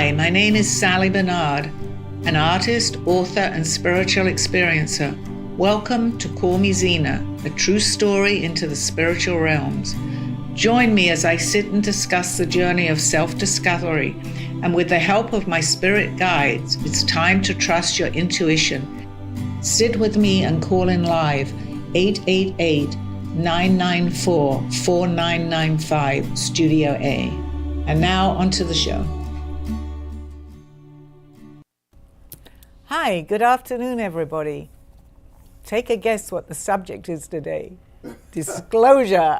Hi, my name is Sally Barnard, an artist, author, and spiritual experiencer. Welcome to Call Me Zena, a true story into the spiritual realms. Join me as I sit and discuss the journey of self-discovery, and with the help of my spirit guides, it's time to trust your intuition. Sit with me and call in live, 888-994-4995, Studio A. And now onto the show. Hi, good afternoon, everybody. Take a guess what the subject is today. Disclosure.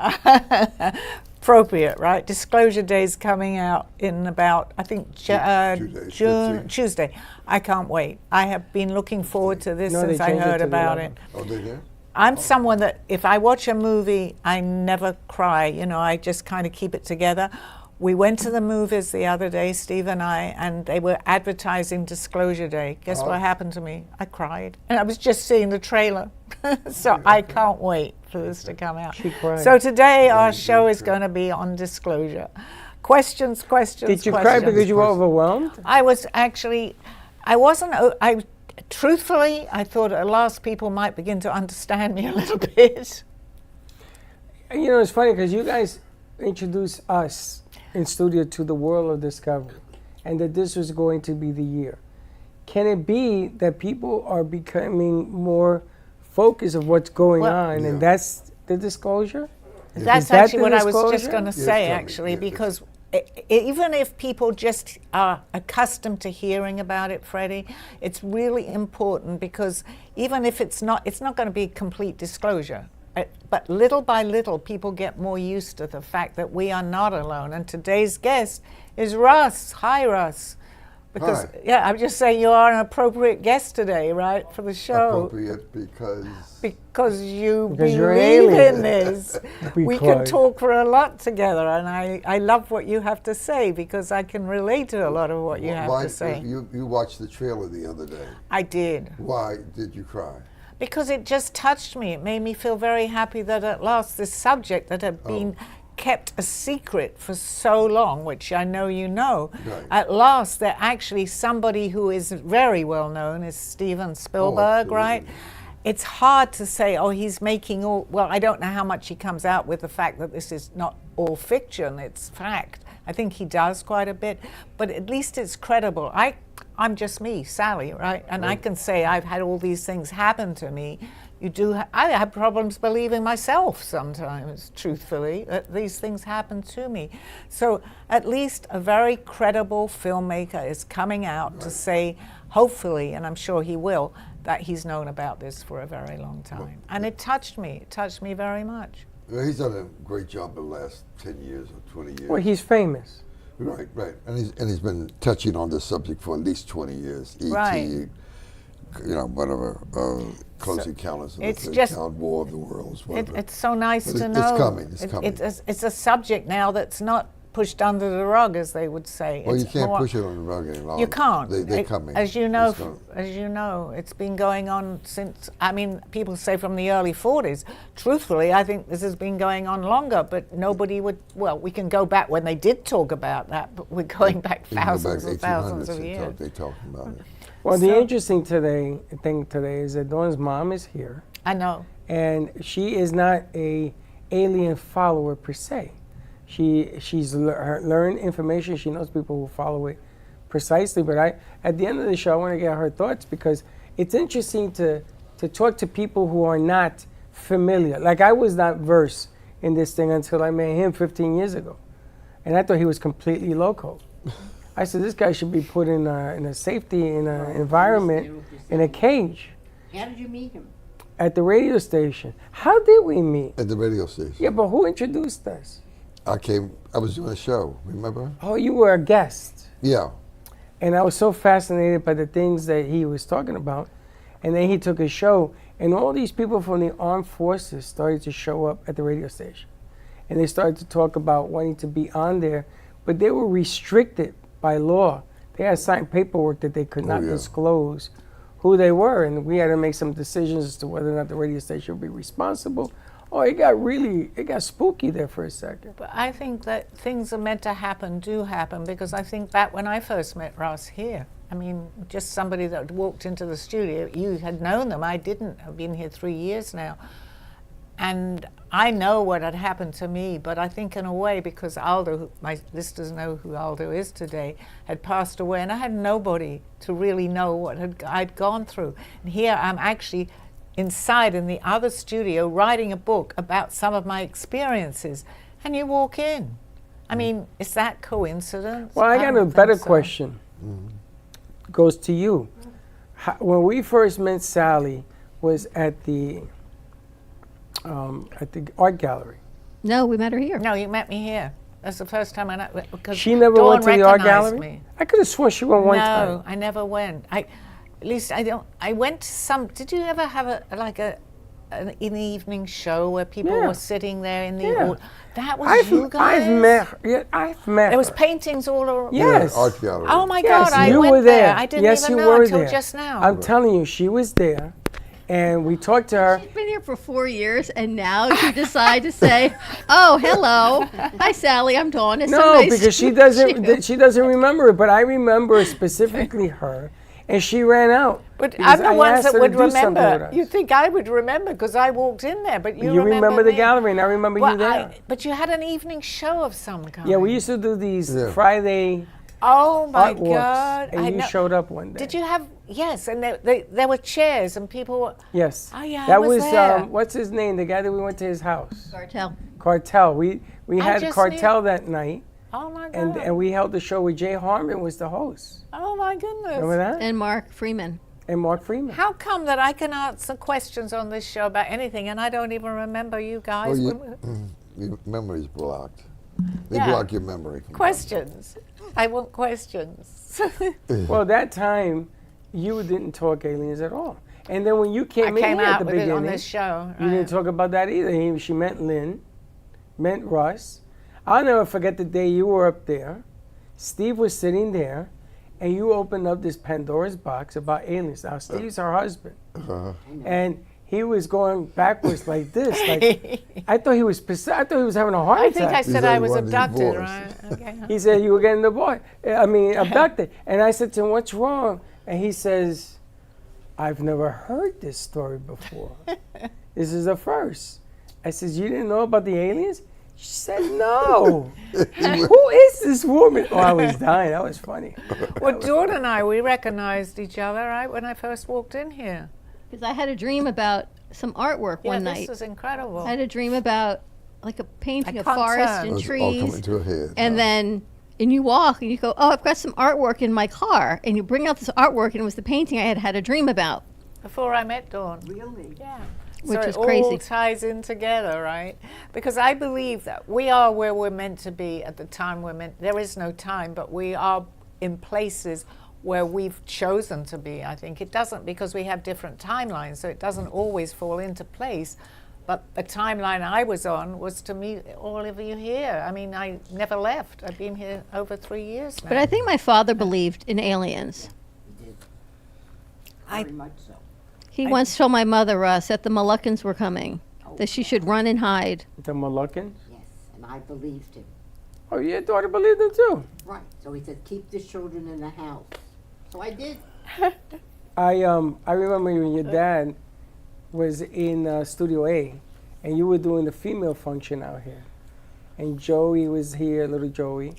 Appropriate, right? Disclosure Day is coming out in about, I think, Tuesday. I can't wait. I have been looking forward to this since I heard about it. Oh, they did? I'm someone that if I watch a movie, I never cry. You know, I just kind of keep it together. We went to the movies the other day, Steve and I, and they were advertising Disclosure Day. Guess what happened to me? I cried. And I was just seeing the trailer. So I can't wait for this to come out. She cried. So today our show is going to be on disclosure. Questions. Did you cry because you were overwhelmed? I was actually, truthfully, I thought at last people might begin to understand me a little bit. You know, it's funny because you guys introduced us in studio to the world of discovery, and that this was going to be the year. Can it be that people are becoming more focused of what's going on, and that's the disclosure? That's actually what I was just going to say, actually, because even if people just are accustomed to hearing about it, Freddie, it's really important because even if it's not going to be complete disclosure. But little by little, people get more used to the fact that we are not alone. And today's guest is Russ. Hi, Russ. Because, Hi. I'm just saying you are an appropriate guest today, right, for the show. Appropriate because you you're believe alien. in this. We can talk for a lot together, and I love what you have to say because I can relate to a lot of what you have to say. You watched the trailer the other day. I did. Why did you cry? Because it just touched me. It made me feel very happy that at last this subject that had been kept a secret for so long, which I know you know, at last that actually somebody who is very well known is Steven Spielberg, right? It's hard to say, he's making all, well, I don't know how much he comes out with the fact that this is not all fiction, it's fact. I think he does quite a bit, but at least it's credible. I'm just me, Sally, right? And I can say I've had all these things happen to me. I have problems believing myself sometimes, truthfully, that these things happen to me. So at least a very credible filmmaker is coming out to say, hopefully, and I'm sure he will, that he's known about this for a very long time. And it touched me very much. He's done a great job in the last 10 years or 20 years. Well, he's famous. Right. And he's been touching on this subject for at least 20 years. E.T., whatever, Close Encounters of the Third Kind, War of the Worlds, whatever. It's so nice to know. It's coming. It's a subject now that's not pushed under the rug, as they would say. Well, you can't push it on the rug any longer. You can't. They're coming. As you know, it's been going on since, people say from the early 40s. Truthfully, I think this has been going on longer, but nobody would, we can go back when they did talk about that, but we're going back thousands and thousands of years. They're talking about it. Well, the interesting thing today is that Dawn's mom is here. I know. And she is not a alien follower per se. She's learned information. She knows people who follow it precisely. But at the end of the show, I want to get her thoughts because it's interesting to talk to people who are not familiar. Like I was not versed in this thing until I met him 15 years ago. And I thought he was completely loco. I said, this guy should be put in a safety, in an environment, in a cage. How did you meet him? At the radio station. How did we meet? At the radio station. Yeah, but who introduced us? I was doing a show, remember? Oh, you were a guest. Yeah. And I was so fascinated by the things that he was talking about. And then he took a show, and all these people from the armed forces started to show up at the radio station. And they started to talk about wanting to be on there, but they were restricted by law. They had signed paperwork that they could not disclose who they were, and we had to make some decisions as to whether or not the radio station would be responsible Oh, it got spooky there for a second. But I think that things are meant to happen do happen, because I think that when I first met Russ here, I mean, just somebody that walked into the studio, you had known them, I didn't. I've been here 3 years now. And I know what had happened to me, but I think in a way, because Aldo, my listeners know who Aldo is today, had passed away, and I had nobody to really know what I'd gone through. And here I'm actually inside in the other studio writing a book about some of my experiences, and you walk in. I mean, is that coincidence? Well, I got a better question. Goes to you. When we first met Sally was at the art gallery. No, we met her here. No, you met me here. That's the first time because she never Dawn went to the art gallery? Me. I could have sworn she went one time. No, I never went. At least I don't. I went to some. Did you ever have an evening show where people were sitting there in the? That was you guys. I've met. There was her. paintings all around. Yes. Art gallery. Oh my Yes, God! I you went were there. I didn't Yes, even you know were until there. just now. I'm telling you, she was there, and we talked to her. She's been here for 4 years, and now you decide to say, "Oh, hello, hi Sally, I'm Dawn." It's so No, nice because to she meet doesn't. you." She doesn't remember it, but I remember specifically her, and she ran out. But because I'm the I ones asked that her to would do something with remember. us. You think I would remember because I walked in there, but you remember the me. gallery, and I remember you there. But you had an evening show of some kind. Yeah, we used to do these Friday Oh my artworks, God! and you showed up one day. Did you have? Yes, and there were chairs and people were. Yes. Oh yeah, that I was there. What's his name? The guy that we went to his house. Cartel. We I had just Cartel that night, Oh my God! and we held the show with Jay Harmon was the host. Oh my goodness! Remember that? And Mark Freeman. And Mark Freeman. How come that I can answer questions on this show about anything and I don't even remember you guys? Your memory's blocked. They Yeah. block your memory. Questions. I want questions. Well, that time you didn't talk aliens at all, and then when you came I in came here at out the with it beginning, on this show. you didn't talk about that either. She meant Lynn, meant Russ. I'll never forget the day you were up there. Steve was sitting there, and you opened up this Pandora's box about aliens. Now, Steve's her husband. And he was going backwards like this. Like I thought he was having a heart I attack. think I said I was one of these abducted, boys. right? Okay. He said, you were getting abducted. And I said to him, what's wrong? And he says, I've never heard this story before. This is a first. I said, you didn't know about the aliens? She said, no. Who is this woman? Oh, I was dying. That was funny. Well, Dawn and I, we recognized each other, right, when I first walked in here. Because I had a dream about some artwork one This night. is incredible. I had a dream about like a painting I of can't forest turn. and It's all coming trees. to a head. And then you walk and you go, oh, I've got some artwork in my car. And you bring out this artwork and it was the painting I had a dream about. Before I met Dawn. Really? Yeah. Which so is it crazy. all ties in together, right? Because I believe that we are where we're meant to be at the time we're meant. There is no time, but we are in places where we've chosen to be. I think it doesn't, because we have different timelines, so it doesn't always fall into place. But the timeline I was on was to meet all of you here. I mean, I never left. I've been here over 3 years now. But I think my father believed in aliens. He did. I- Very much so. He once told my mother, Russ, that the Moluccans were coming, that she should run and hide. The Moluccans? Yes, and I believed him. Oh, your daughter believed it too. Right. So he said, keep the children in the house. So I did. I remember when your dad was in Studio A, and you were doing the female function out here, and Joey was here, little Joey,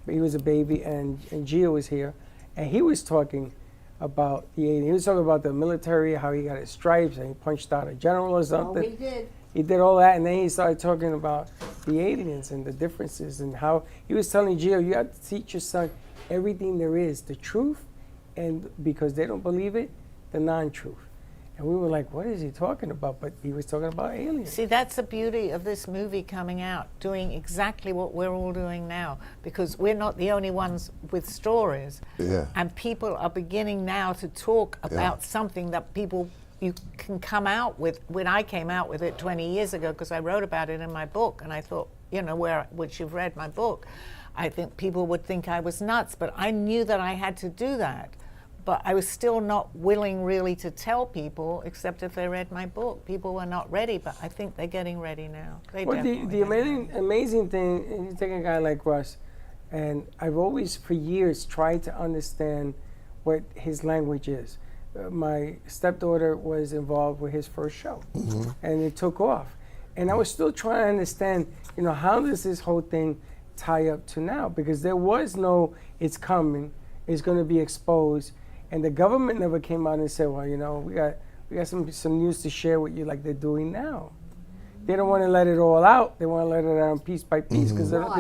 but he was a baby, and Gio was here, and he was talking about the alien. He was talking about the military, how he got his stripes, and he punched out a general or Oh, something. he did. He did all that, and then he started talking about the aliens and the differences, and how he was telling Gio, you have to teach your son everything there is, the truth, and because they don't believe it, the non-truth. And we were like, what is he talking about? But he was talking about aliens. See, that's the beauty of this movie coming out, doing exactly what we're all doing now, because we're not the only ones with stories. Yeah. And people are beginning now to talk about something that you can come out with. When I came out with it 20 years ago, because I wrote about it in my book, and I thought, which you've read my book, I think people would think I was nuts, but I knew that I had to do that. but I was still not willing really to tell people, except if they read my book. People were not ready, but I think they're getting ready now. Well, the amazing thing, and you take a guy like Russ, and I've always, for years, tried to understand what his language is. My stepdaughter was involved with his first show, and it took off. And I was still trying to understand, how does this whole thing tie up to now? Because there was no, it's coming, it's going to be exposed. And the government never came out and said, well, we got some news to share with you like they're doing now. They don't want to let it all out. They want to let it out piece by piece because they don't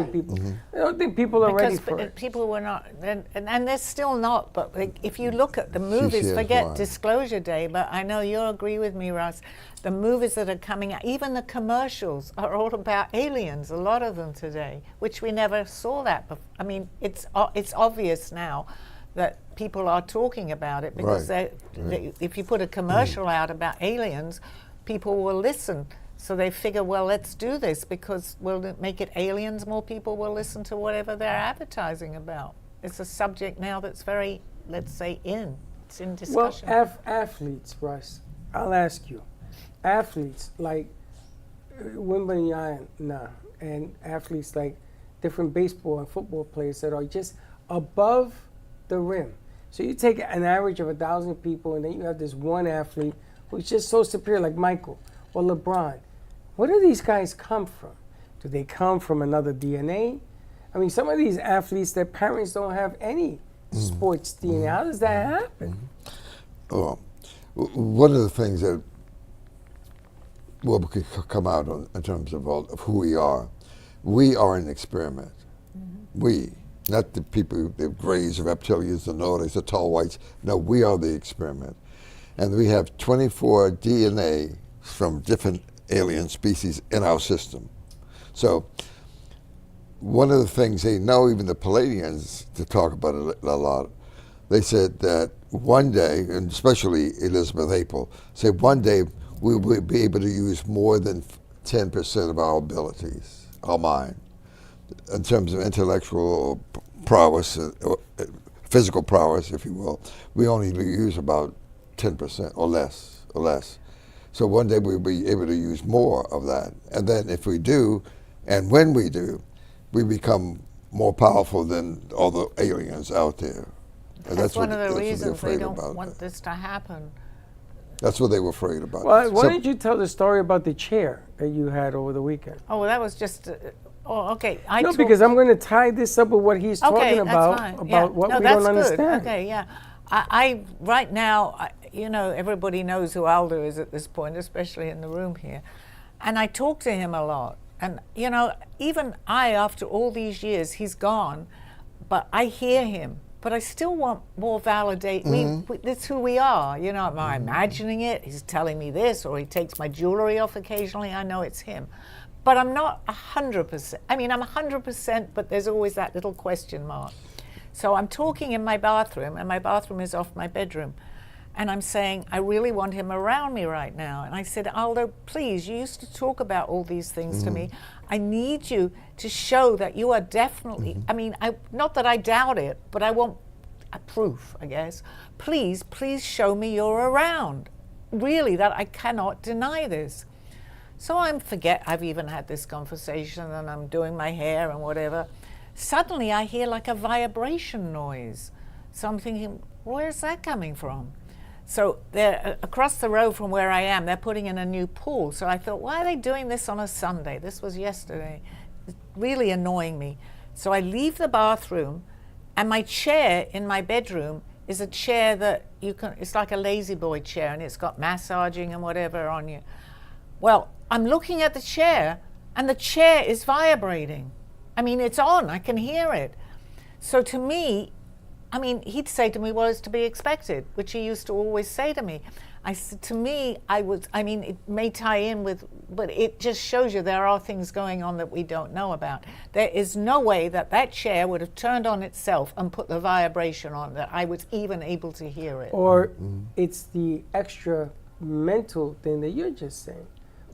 think people are ready for it. People were not, and they're still not. But if you look at the movies, forget Disclosure Day, but I know you'll agree with me, Russ. The movies that are coming out, even the commercials, are all about aliens. A lot of them today, which we never saw that before. I mean, it's obvious now that people are talking about it because if you put a commercial out about aliens, people will listen. So they figure, well, let's do this because we'll make it aliens. More people will listen to whatever they're advertising about. It's a subject now that's very, let's say, it's in discussion. Well, athletes, Russ, I'll ask you. Athletes like Wimbledon and athletes like different baseball and football players that are just above the rim. So you take an average of 1,000 people and then you have this one athlete who's just so superior like Michael or LeBron. Where do these guys come from? Do they come from another DNA? I mean, some of these athletes, their parents don't have any sports DNA. How does that happen? One of the things that could come out in terms of who we are an experiment. We, not the people, the Greys, the reptilians, the Nordics, the tall whites. No, we are the experiment. And we have 24 DNA from different alien species in our system. So one of the things they know, even the Palladians, to talk about it a lot, they said that one day, and especially Elizabeth April, said one day we will be able to use more than 10% of our abilities, our mind, in terms of intellectual prowess, or physical prowess, if you will. We only use about 10% or less. So one day we'll be able to use more of that. And then if we do, and when we do, we become more powerful than all the aliens out there. And that's one of the reasons we don't want this to happen. That's what they were afraid about. Well, why did you tell the story about the chair that you had over the weekend? Oh, well, that was just... okay. Because I'm going to tie this up with what he's talking about what we don't understand. Good. Okay, yeah. I right now, everybody knows who Aldo is at this point, especially in the room here. And I talk to him a lot. And, even after all these years, he's gone, but I hear him. But I still want more validate. That's who we are. Am I imagining it? He's telling me this, or he takes my jewelry off occasionally. I know it's him. But I'm not 100%. I mean, I'm 100%, but there's always that little question mark. So I'm talking in my bathroom, and my bathroom is off my bedroom. And I'm saying, I really want him around me right now. And I said, Aldo, please, you used to talk about all these things to me. I need you to show that you are definitely, not that I doubt it, but I want a proof, I guess. Please show me you're around. Really, that I cannot deny this. So I've even had this conversation, and I'm doing my hair and whatever. Suddenly I hear like a vibration noise. So I'm thinking, where's that coming from? So they're across the road from where I am, they're putting in a new pool. So I thought, why are they doing this on a Sunday? This was yesterday. It's really annoying me. So I leave the bathroom, and my chair in my bedroom is a chair that it's like a lazy boy chair, and it's got massaging and whatever on you. Well, I'm looking at the chair, and the chair is vibrating. It's on, I can hear it. So to me, he'd say to me, well, it's to be expected, which he used to always say to me. I said, to me, it may tie in with, but it just shows you there are things going on that we don't know about. There is no way that chair would have turned on itself and put the vibration on that I was even able to hear it. Or it's the extra mental thing that you're just saying.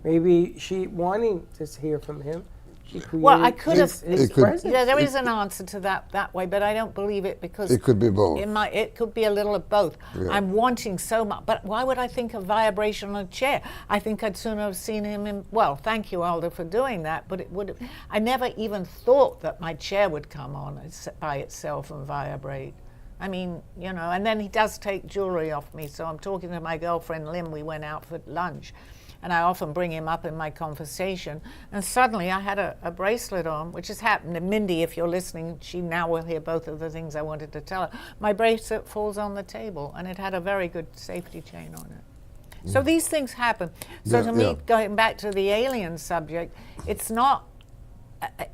Maybe she wanting to hear from him, She created Well, I could have. his It could- presence. Yeah, there is an answer to that way, but I don't believe it because It could be both. It could be a little of both. Yeah. I'm wanting so much, but why would I think of vibration on a chair? I think I'd sooner have seen him in. Well, thank you, Alda, for doing that. But it would. I never even thought that my chair would come on by itself and vibrate. I mean, and then he does take jewelry off me. So I'm talking to my girlfriend Lim. We went out for lunch. And I often bring him up in my conversation. And suddenly I had a bracelet on, which has happened. And Mindy, if you're listening, she now will hear both of the things I wanted to tell her. My bracelet falls on the table, and it had a very good safety chain on it. So these things happen. So Yeah, to me, yeah. going back to the alien subject, it's not,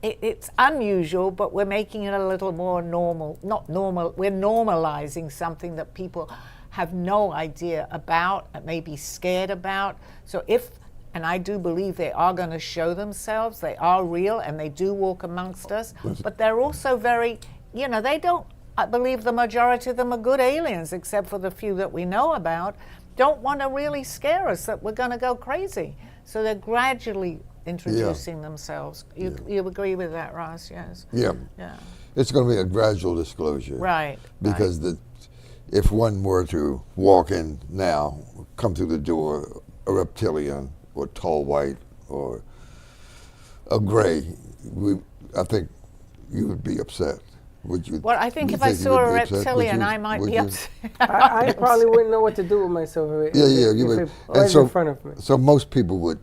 it's unusual, but we're making it a little more normal. Not normal, we're normalizing something that people have no idea about, maybe scared about. So and I do believe they are going to show themselves, they are real and they do walk amongst us, but they're also very, they don't, I believe the majority of them are good aliens, except for the few that we know about, don't want to really scare us that we're going to go crazy. So they're gradually introducing themselves. You agree with that, Russ? Yes. Yeah. Yeah. It's going to be a gradual disclosure. Right. Because if one were to walk in now, come through the door, a reptilian or tall white or a gray, I think you would be upset. Would you? Well, I think you if I you saw would a be upset? Would reptilian, you- I might would be you? upset. I probably wouldn't know what to do with myself if Yeah, if you would. it was in front of me. So most people would,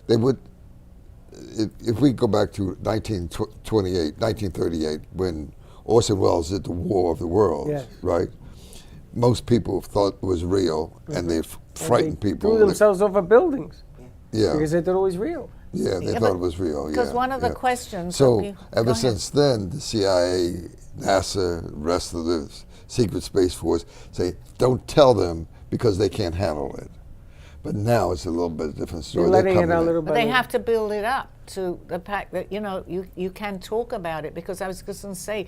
they would, if we go back to 1938, when Orson Welles did the War of the Worlds, Yes. right? Most people thought it was real, and they frightened They people. threw themselves over buildings Yeah, because they thought it was real. yeah, they Yeah, thought but- it was real. Because yeah, one of the yeah. questions. So Go ever ahead. since then, the CIA, NASA, the rest of the Secret Space Force say, don't tell them because they can't handle it. But now it's a little bit different story. They're letting it coming out in. little But by they little. have to build it up to the fact that you can talk about it, because I was just going to say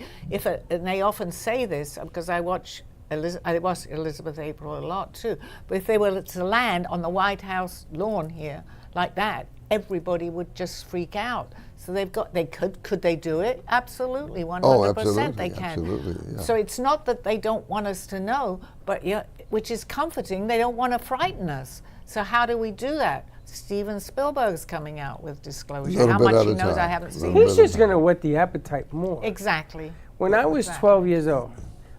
and they often say this because I watch Elizabeth April a lot too. But if they were to land on the White House lawn here like that, everybody would just freak out. So could they do it? Absolutely, 100% absolutely, they can. absolutely, yeah. So it's not that they don't want us to know, but which is comforting. They don't want to frighten us. So how do we do that? Steven Spielberg's coming out with disclosure. Little How bit much at he a knows, I time. haven't Little seen. bit. He's just going to whet the appetite more. Exactly. When I was Exactly. 12 years old,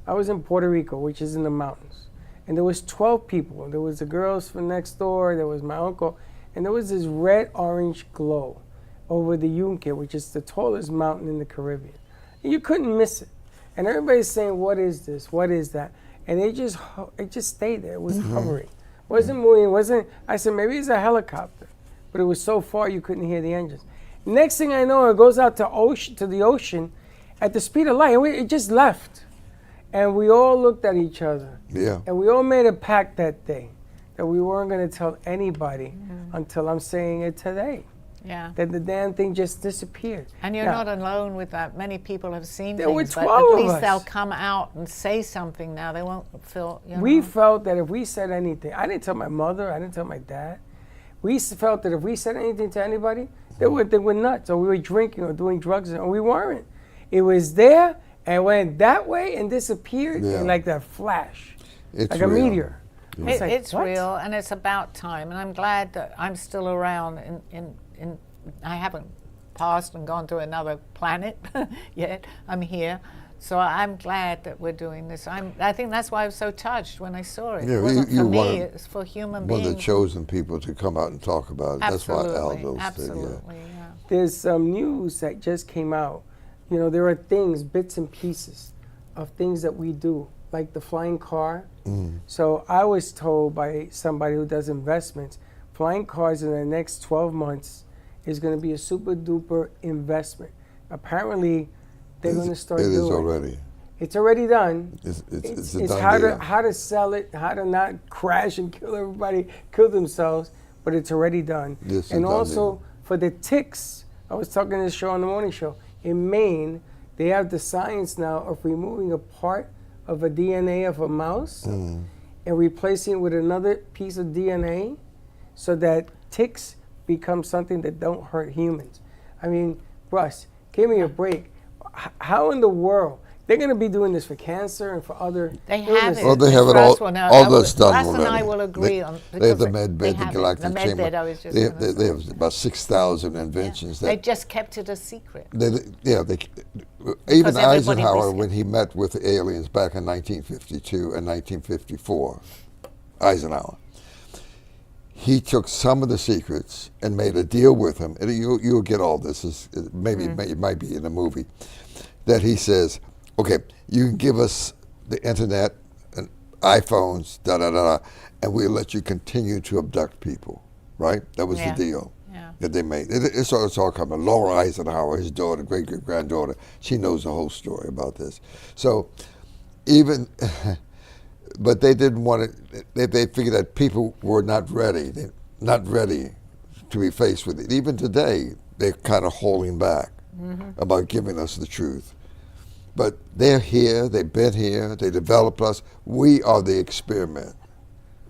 I was in Puerto Rico, which is in the mountains. And there was 12 people. There was the girls from next door, there was my uncle, and there was this red-orange glow over the Yunque, which is the tallest mountain in the Caribbean. And you couldn't miss it. And everybody's saying, what is this? What is that? And it just stayed there. It was hovering. Wasn't moving, I said, maybe it's a helicopter. But it was so far you couldn't hear the engines. Next thing I know, it goes out to the ocean at the speed of light. It just left. And we all looked at each other. Yeah. And we all made a pact that day that we weren't going to tell anybody until I'm saying it today. Yeah. That the damn thing just disappeared. And you're Now, not alone with that. Many people have seen There were things, but 12 at of least us. they'll come out and say something now. They won't feel, We felt that if we said anything, I didn't tell my mother, I didn't tell my dad. We felt that if we said anything to anybody, they would think we're nuts, or we were drinking or doing drugs, and we weren't. It was there and went that way and disappeared Yeah. in like that flash, It's like a real. meteor. It's like, It's what? real, and it's about time. And I'm glad that I'm still around. I haven't passed and gone to another planet yet. I'm here. So I'm glad that we're doing this. I think that's why I was so touched when I saw it. Yeah, It wasn't you for one me, of- it's for human One of the beings. chosen people to come out and talk about it. That's why Absolutely, Aldo's absolutely, yeah. There's some news that just came out. There are things, bits and pieces of things that we do, like the flying car. So I was told by somebody who does investments, flying cars in the next 12 months is going to be a super duper investment. Apparently, they're going to start It doing is already. It's already done. It's a It's done how deal. to sell it, how to not crash and kill everybody, kill themselves, but it's already done. Yes, And it's done also deal. for the ticks, I was talking to this show on the morning show. In Maine, they have the science now of removing a part of a DNA of a mouse Mm. and replacing it with another piece of DNA so that ticks become something that don't hurt humans. I mean, Russ, give me a break. How in the world? They're going to be doing this for cancer and for other They have illnesses. it. Well, they have it Russ all. will know. All that's done Russ already. and I will agree on. They have the because med they bed, the have it. galactic The med chamber. bed, I was just They, gonna they, say. they have about 6,000 inventions. They That just kept it a secret. even everybody Eisenhower, risked when he met with the aliens back in 1952 and 1954, Eisenhower, he took some of the secrets and made a deal with him. And you'll get all this. It might be in a movie. That he says, okay, you can give us the internet and iPhones, and we'll let you continue to abduct people, right? That was Yeah. the deal Yeah. that they made. It's all coming. Laura Eisenhower, his daughter, great-great-granddaughter, she knows the whole story about this. So even, but they didn't want it, they figured that people were not ready. They're not ready to be faced with it. Even today, they're kind of holding back about giving us the truth. But they're here, they've been here, they developed us. We are the experiment.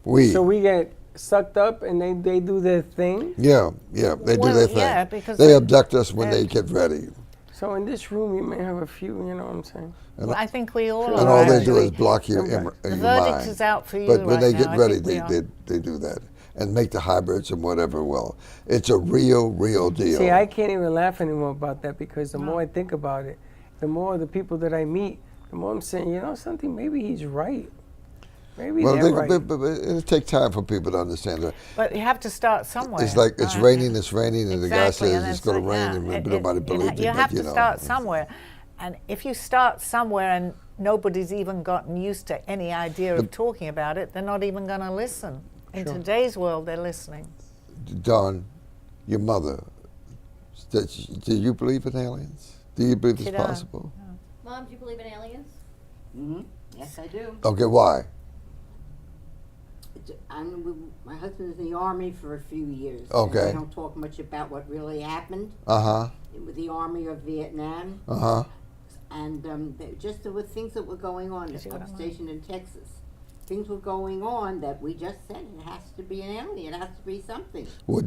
So we get sucked up and they do their thing. Yeah, they do Well, their thing. yeah, because they they- abduct us when they get ready. So in this room, you may have a few, you know what I'm saying? Well, I think we all And are. all they do actually. is block your, Okay. your The mind. verdict is out for you But when right they now. get I ready, think we are. they do that. And make the hybrids and whatever. Well, it's a real deal. See, I can't even laugh anymore about that because the more I think about it, the more the people that I meet, the more I'm saying, you know something, maybe he's right. Maybe well, they're right. but it'll take time for people to understand that. But you have to start somewhere. It's like it's raining, and the guy Exactly, says and it's going to rain, and nobody believes it. You but, have to know. start somewhere. And if you start somewhere and nobody's even gotten used to any idea of talking about it, they're not even going to listen. In today's world, they're listening. Dawn, your mother, do you believe in aliens? Do you believe it's She does. possible? Mom, do you believe in aliens? Mm-hmm. Yes, I do. Okay, why? My husband was in the Army for a few years. Okay. We don't talk much about what really happened Uh-huh. with the Army of Vietnam. Uh-huh. And there were things that were going on at the station in Texas. Things were going on that we just said it has to be an alien. It has to be something. What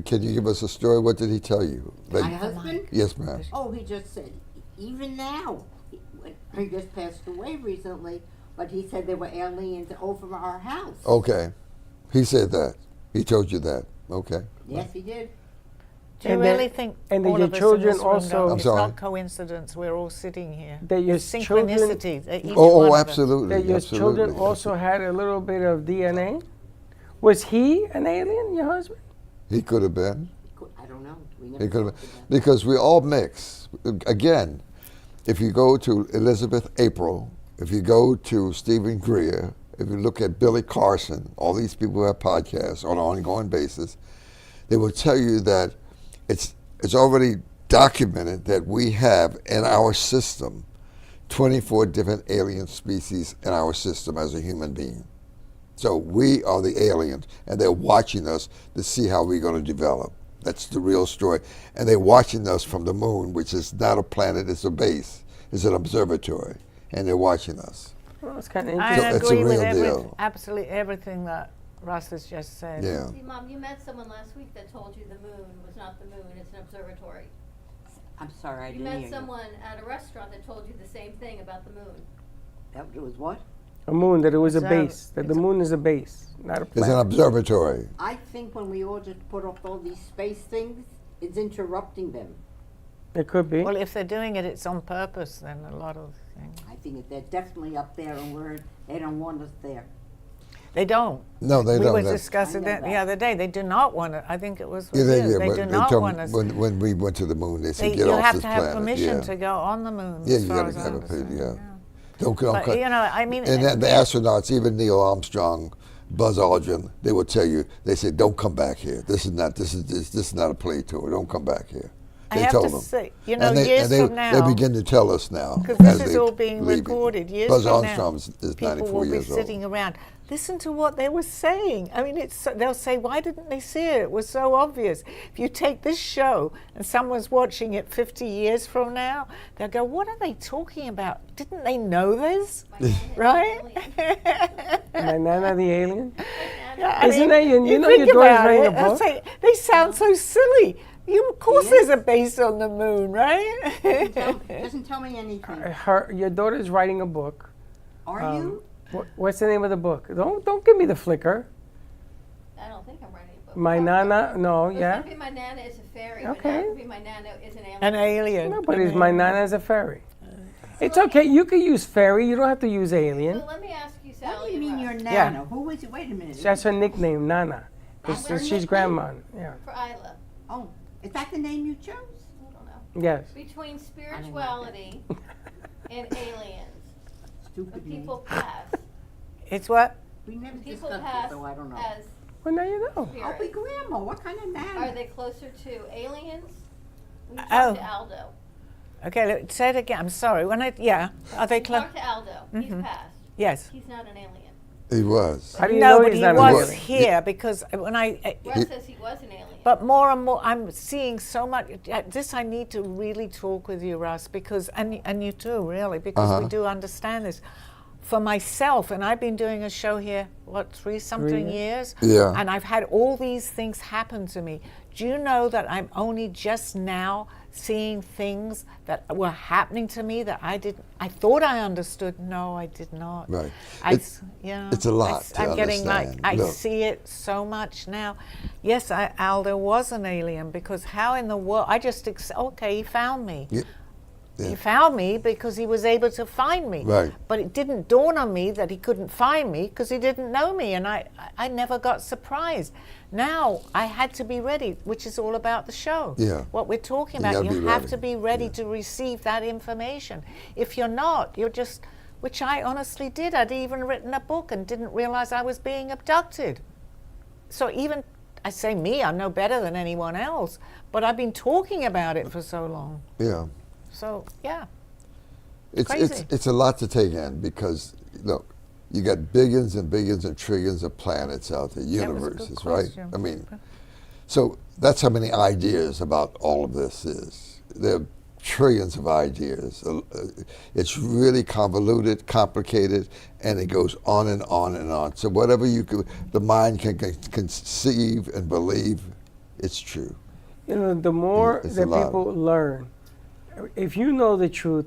can you give us a story? What did he tell you? My husband? Yes, ma'am. Oh, he just said, even now, he just passed away recently, but he said there were aliens over our house. Okay. He said that. He told you that. Okay. Yes, he did. Do you And really that- think and that all your of us children in this room also- know I'm it's sorry. not coincidence we're all sitting here? That your children- Synchronicity. That each Oh, one of us- absolutely. That your absolutely. children also had a little bit of DNA? Was he an alien, your husband? He could have been. I don't know. We He never could have talked been. about Because we all mix. Again, if you go to Elizabeth April, if you go to Stephen Greer, if you look at Billy Carson, all these people who have podcasts on an ongoing basis, they will tell you that it's already documented that we have in our system 24 different alien species in our system as a human being. So we are the aliens, and they're watching us to see how we're going to develop. That's the real story. And they're watching us from the moon, which is not a planet, it's a base. It's an observatory, and they're watching us. Well, it's kind of I interesting. it's a agree with real deal. absolutely everything that Russ has just said. Yeah. See, Mom, you met someone last week that told you the moon was not the moon, it's an observatory. I'm sorry, I You didn't hear met someone at a restaurant that told you the same thing about the moon. That was what? A moon, that it was a It's a- base. That the moon is a base, not a It's an planet. observatory. I think when we all just put up all these space things, it's interrupting them. It could be. Well, if they're doing it, it's on purpose, then a lot of things. I think that they're definitely up there and they don't want us there. They don't. No, they We don't. were That's- discussing I know that the that. other day. They do not want it. I think it was Yeah, with you. They but do they not told want me us. when we went to the moon, they said, They, get you off have this to have planet. permission Yeah. to go on the moon. Yeah, as you far got as to I have a understand, permission, yeah. Don't But, you know, I mean, and the astronauts, even Neil Armstrong, Buzz Aldrin, they will tell you. They say, "Don't come back here. This is not a play tour. Don't come back here." I They have told to them. say, you know, and they, years and they, from now, they begin to tell us now because this as is they all being leave it. recorded. Years Buzz from Armstrong now, is people 94 will be years old. sitting around. Listen to what they were saying. I mean, they'll say, "Why didn't they see it? It was so obvious." If you take this show and someone's watching it 50 years from now, they'll go, "What are they talking about? Didn't they know this?" Right? My Nana the alien? Yeah, I Isn't mean, that you know think your daughter's about writing it, a they'll book? say, they sound so silly. Of course, He there's is? a base on the moon, right? Doesn't tell me anything. Your daughter's writing a book. Are you? What's the name of the book? Don't give me the flicker. I don't think I'm writing a book. My Nana, no, It's yeah. gonna be My Nana is a fairy. Okay. But not gonna be My Nana is an alien. An alien. No, but is my Nana as a fairy? It's okay. You can use fairy. You don't have to use alien. So let me ask you, Sally. What do you mean and you're Russ, Nana? Who is it? Wait a minute. That's her nickname, Nana. That's her She's nickname? grandma. Yeah. for Isla? Oh, is that the name you chose? I don't know. Yes. Between spirituality and aliens, when Stupid name. people pass, It's what? We never people discussed pass it, so I don't know. as Well, now you know. I'll be spirits. grandma. What kind of Nana? Are they closer to aliens? We talked Oh. to Aldo. Okay, say it again. I'm sorry. Are they We close? talked to Aldo. He's passed. Yes. He's not an alien. He was. How do you No, know but he's he not was an alien? here because when Russ says he was an alien. But more and more, I'm seeing so much. This I need to really talk with you, Russ, because and you too, really, because we do understand this. For myself, and I've been doing a show here, what, 3-something years? Yeah. And I've had all these things happen to me. Do you know that I'm only just now seeing things that were happening to me that I thought I understood? No, I did not. Right. It's a lot to I'm getting understand. I Look. see it so much now. Yes, Aldo was an alien because how in the world? I just okay, he found me. Yeah. He found me because he was able to find me. Right. But it didn't dawn on me that he couldn't find me because he didn't know me, and I never got surprised. Now I had to be ready, which is all about the show. Yeah. What we're talking You about, gotta you be have ready. to be ready Yeah. to receive that information. If you're not, you're just, which I honestly did. I'd even written a book and didn't realize I was being abducted. So even, I say me, I'm no better than anyone else, but I've been talking about it for so long. Yeah. So, yeah. It's Crazy. it's a lot to take in because look, you got billions and billions and trillions of planets out there, That was a good universes, right? question. I mean, so that's how many ideas about all of this is. There are trillions of ideas. It's really convoluted, complicated, and it goes on and on and on. So whatever the mind can conceive and believe, it's true. You know, the more It's a that lot. people learn, if you know the truth,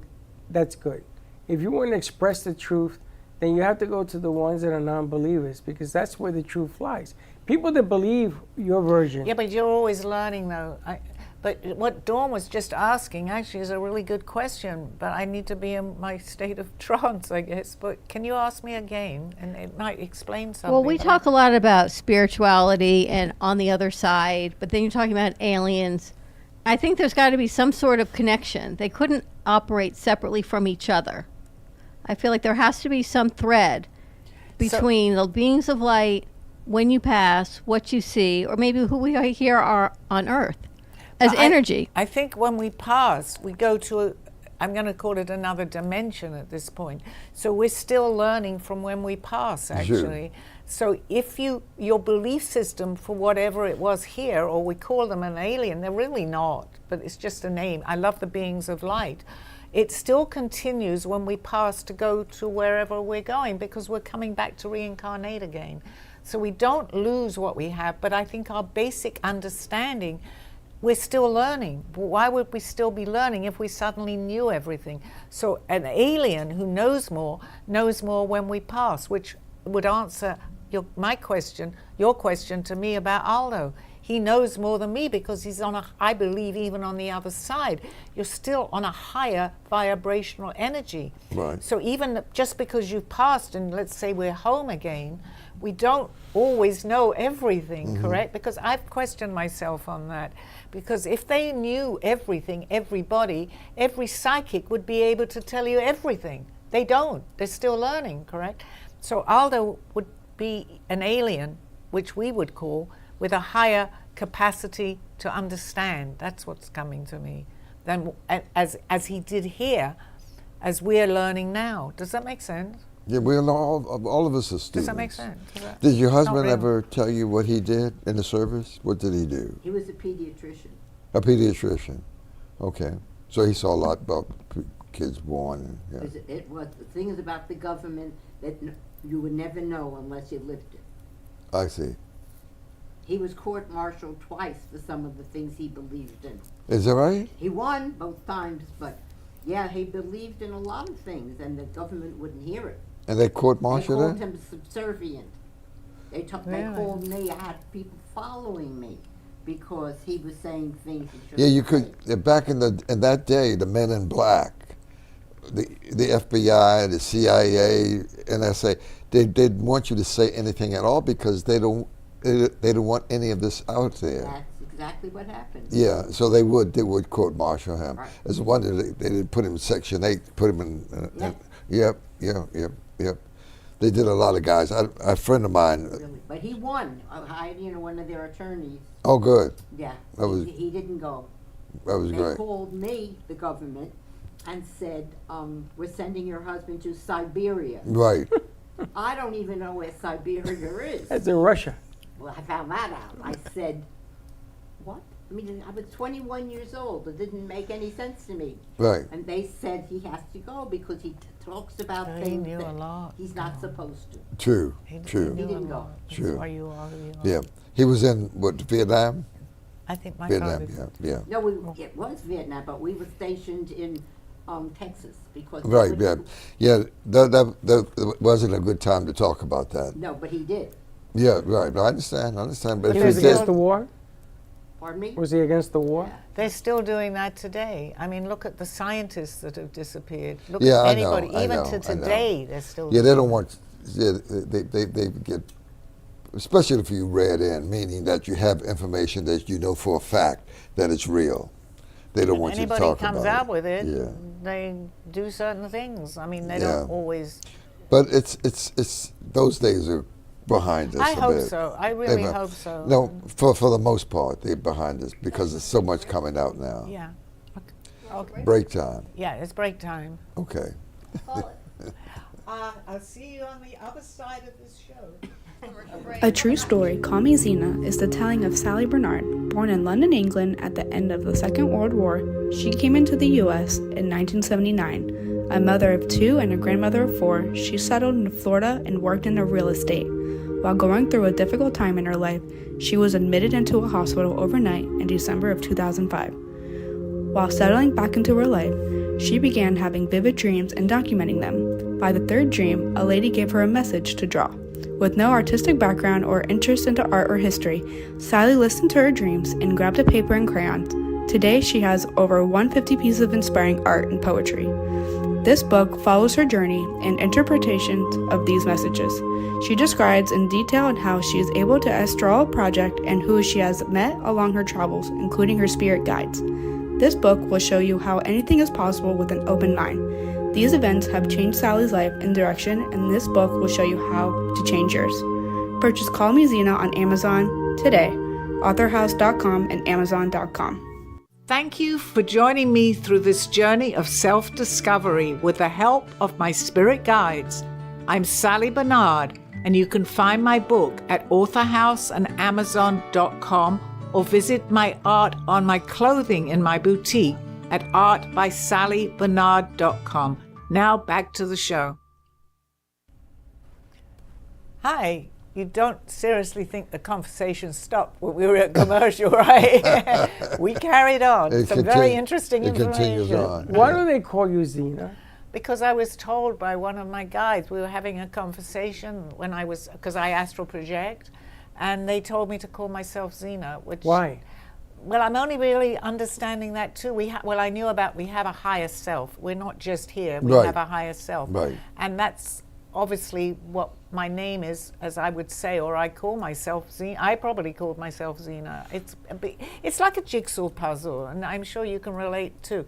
that's good. If you want to express the truth, then you have to go to the ones that are non-believers because that's where the truth lies. People that believe your version. Yeah, but you're always learning, though. But what Dawn was just asking actually is a really good question, but I need to be in my state of trance, I guess. But can you ask me again? And it might explain something. Well, we but talk a lot about spirituality and on the other side, but then you're talking about aliens. I think there's got to be some sort of connection. They couldn't operate separately from each other. I feel like there has to be some thread between the beings of light, when you pass, what you see, or maybe who we are here are on Earth as energy. I think when we pass, we go to I'm going to call it another dimension at this point. So we're still learning from when we pass, actually. Sure. So if your belief system for whatever it was here, or we call them an alien, they're really not, but it's just a name. I love the beings of light. It still continues when we pass to go to wherever we're going because we're coming back to reincarnate again. So we don't lose what we have, but I think our basic understanding, we're still learning. Why would we still be learning if we suddenly knew everything? So an alien who knows more when we pass, which would answer your question to me about Aldo. He knows more than me because he's I believe, even on the other side. You're still on a higher vibrational energy. Right. So even just because you've passed and let's say we're home again, we don't always know everything, correct? Because I've questioned myself on that. Because if they knew everything, everybody, every psychic would be able to tell you everything. They don't. They're still learning, correct? So Aldo would be an alien, which we would call, with a higher capacity to understand. That's what's coming to me. Than as he did here, as we're learning now. Does that make sense? Yeah, all of us are students. Does that make sense? Did your husband really. ever tell you what he did in the service? What did he do? He was a pediatrician. A pediatrician. Okay. So he saw a lot about kids born. Yeah. It was the things about the government that you would never know unless you lived it. I see. He was court-martialed twice for some of the things he believed in. Is that right? He won both times, but yeah, he believed in a lot of things, and the government wouldn't hear it. And they They court-martialed called him? him subservient. They Really? called me. I had people following me because he was saying things he shouldn't Yeah, you say. could. Back in that day, the Men in Black, the FBI, the CIA, NSA, they didn't want you to say anything at all because they don't want any of this out there. That's exactly what happened. Yeah, so they would court-martial him. Right. As one, they did put him in Section 8, put him in. Yep. They did a lot of guys. A friend of mine. Really. But he won. One of their attorneys. Oh, good. Yeah. That was- he didn't go. That was They great. called me, the government, and said, we're sending your husband to Siberia. Right. I don't even know where Siberia is. That's in Russia. Well, I found that out. I said, what? I mean, I was 21 years old. It didn't make any sense to me. Right. And they said he has to go because he talks about He things knew a that lot. he's not supposed to. True. He True. knew a didn't go. lot. That's True. why you are who you are. Yeah. He was in Vietnam. I think my Vietnam. father. Yeah. No, it was Vietnam, but we were stationed in Texas because we Right. wouldn't- Yeah. That wasn't a good time to talk about that. No, but he did. Yeah. Right. I understand. But He if was he against did, the war? Pardon me? Was he against the war? They're still doing that today. I mean, look at the scientists that have disappeared. Look Yeah, at I know, anybody. I Even know, to I know. today, they're still. yeah, they don't want. Yeah, they get, especially if you read in, meaning that you have information that you know for a fact that it's real. They don't want you to Anybody talk comes about out with it, Yeah. they do certain things. I mean, they Yeah. don't always. But it's those days are behind us. I a hope bit. so. I really They've, hope so. No, for the most part, they're behind us because there's so much coming out now. Yeah. Okay. Break time. Yeah, it's break time. Okay. I'll see you on the other side of this show. A true story, Call Me Zena, is the telling of Sally Barnard. Born in London, England at the end of the Second World War, she came into the U.S. in 1979. A mother of two and a grandmother of four, she settled in Florida and worked in real estate. While going through a difficult time in her life, she was admitted into a hospital overnight in December of 2005. While settling back into her life, she began having vivid dreams and documenting them. By the third dream, a lady gave her a message to draw. With no artistic background or interest into art or history, Sally listened to her dreams and grabbed a paper and crayons. Today, she has over 150 pieces of inspiring art and poetry. This book follows her journey and interpretations of these messages. She describes in detail how she is able to astral a project and who she has met along her travels, including her spirit guides. This book will show you how anything is possible with an open mind. These events have changed Sally's life and direction, and this book will show you how to change yours. Purchase Call Me Zena on Amazon today, authorhouse.com and amazon.com. Thank you for joining me through this journey of self-discovery with the help of my spirit guides. I'm Sally Barnard, and you can find my book at authorhouse and amazon.com or visit my art on my clothing in my boutique at artbysallybarnard.com. Now back to the show. Hi. You don't seriously think the conversation stopped when we were at commercial, right? We carried on. Some very interesting information. Continues on. Why do they call you Zena? Because I was told by one of my guides, we were having a conversation when because I astral project, and they told me to call myself Zena. Which, Why? Well, I'm only really understanding that too. We knew about we have a higher self. We're not just here. We Right. have a higher self. Right. And that's obviously what my name is, as I would say, or I call myself Zena. I probably called myself Zena. It's like a jigsaw puzzle, and I'm sure you can relate too.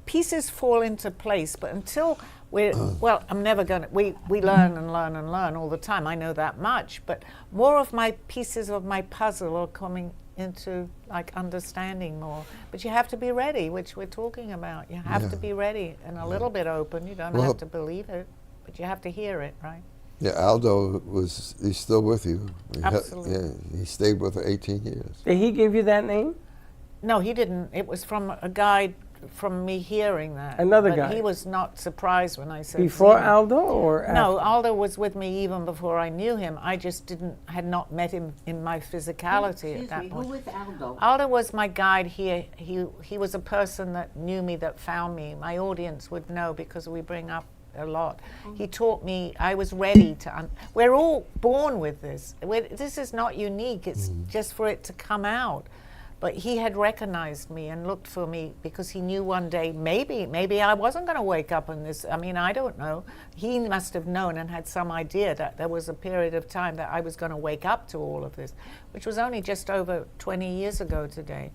Pieces fall into place, but until I'm never gonna. We learn and learn and learn all the time. I know that much, but more of my pieces of my puzzle are coming into like understanding more. But you have to be ready, which we're talking about. You have to be ready and a little bit open. You don't have to believe it, but you have to hear it, right? Yeah, Aldo he's still with you. Absolutely. He stayed with her 18 years. Did he give you that name? No, he didn't. It was from a guide from me hearing that. Another but guy. He was not surprised when I said Before Zena. Aldo or after? No, Aldo was with me even before I knew him. I just had not met him in my physicality at that point. Who was Aldo? Aldo was my guide here. He was a person that knew me, that found me. My audience would know because we bring up a lot. He taught me, I was ready to, we're all born with this. This is not unique, it's just for it to come out. But he had recognized me and looked for me because he knew one day, maybe I wasn't going to wake up in this, I mean, I don't know. He must have known and had some idea that there was a period of time that I was going to wake up to all of this, which was only just over 20 years ago today.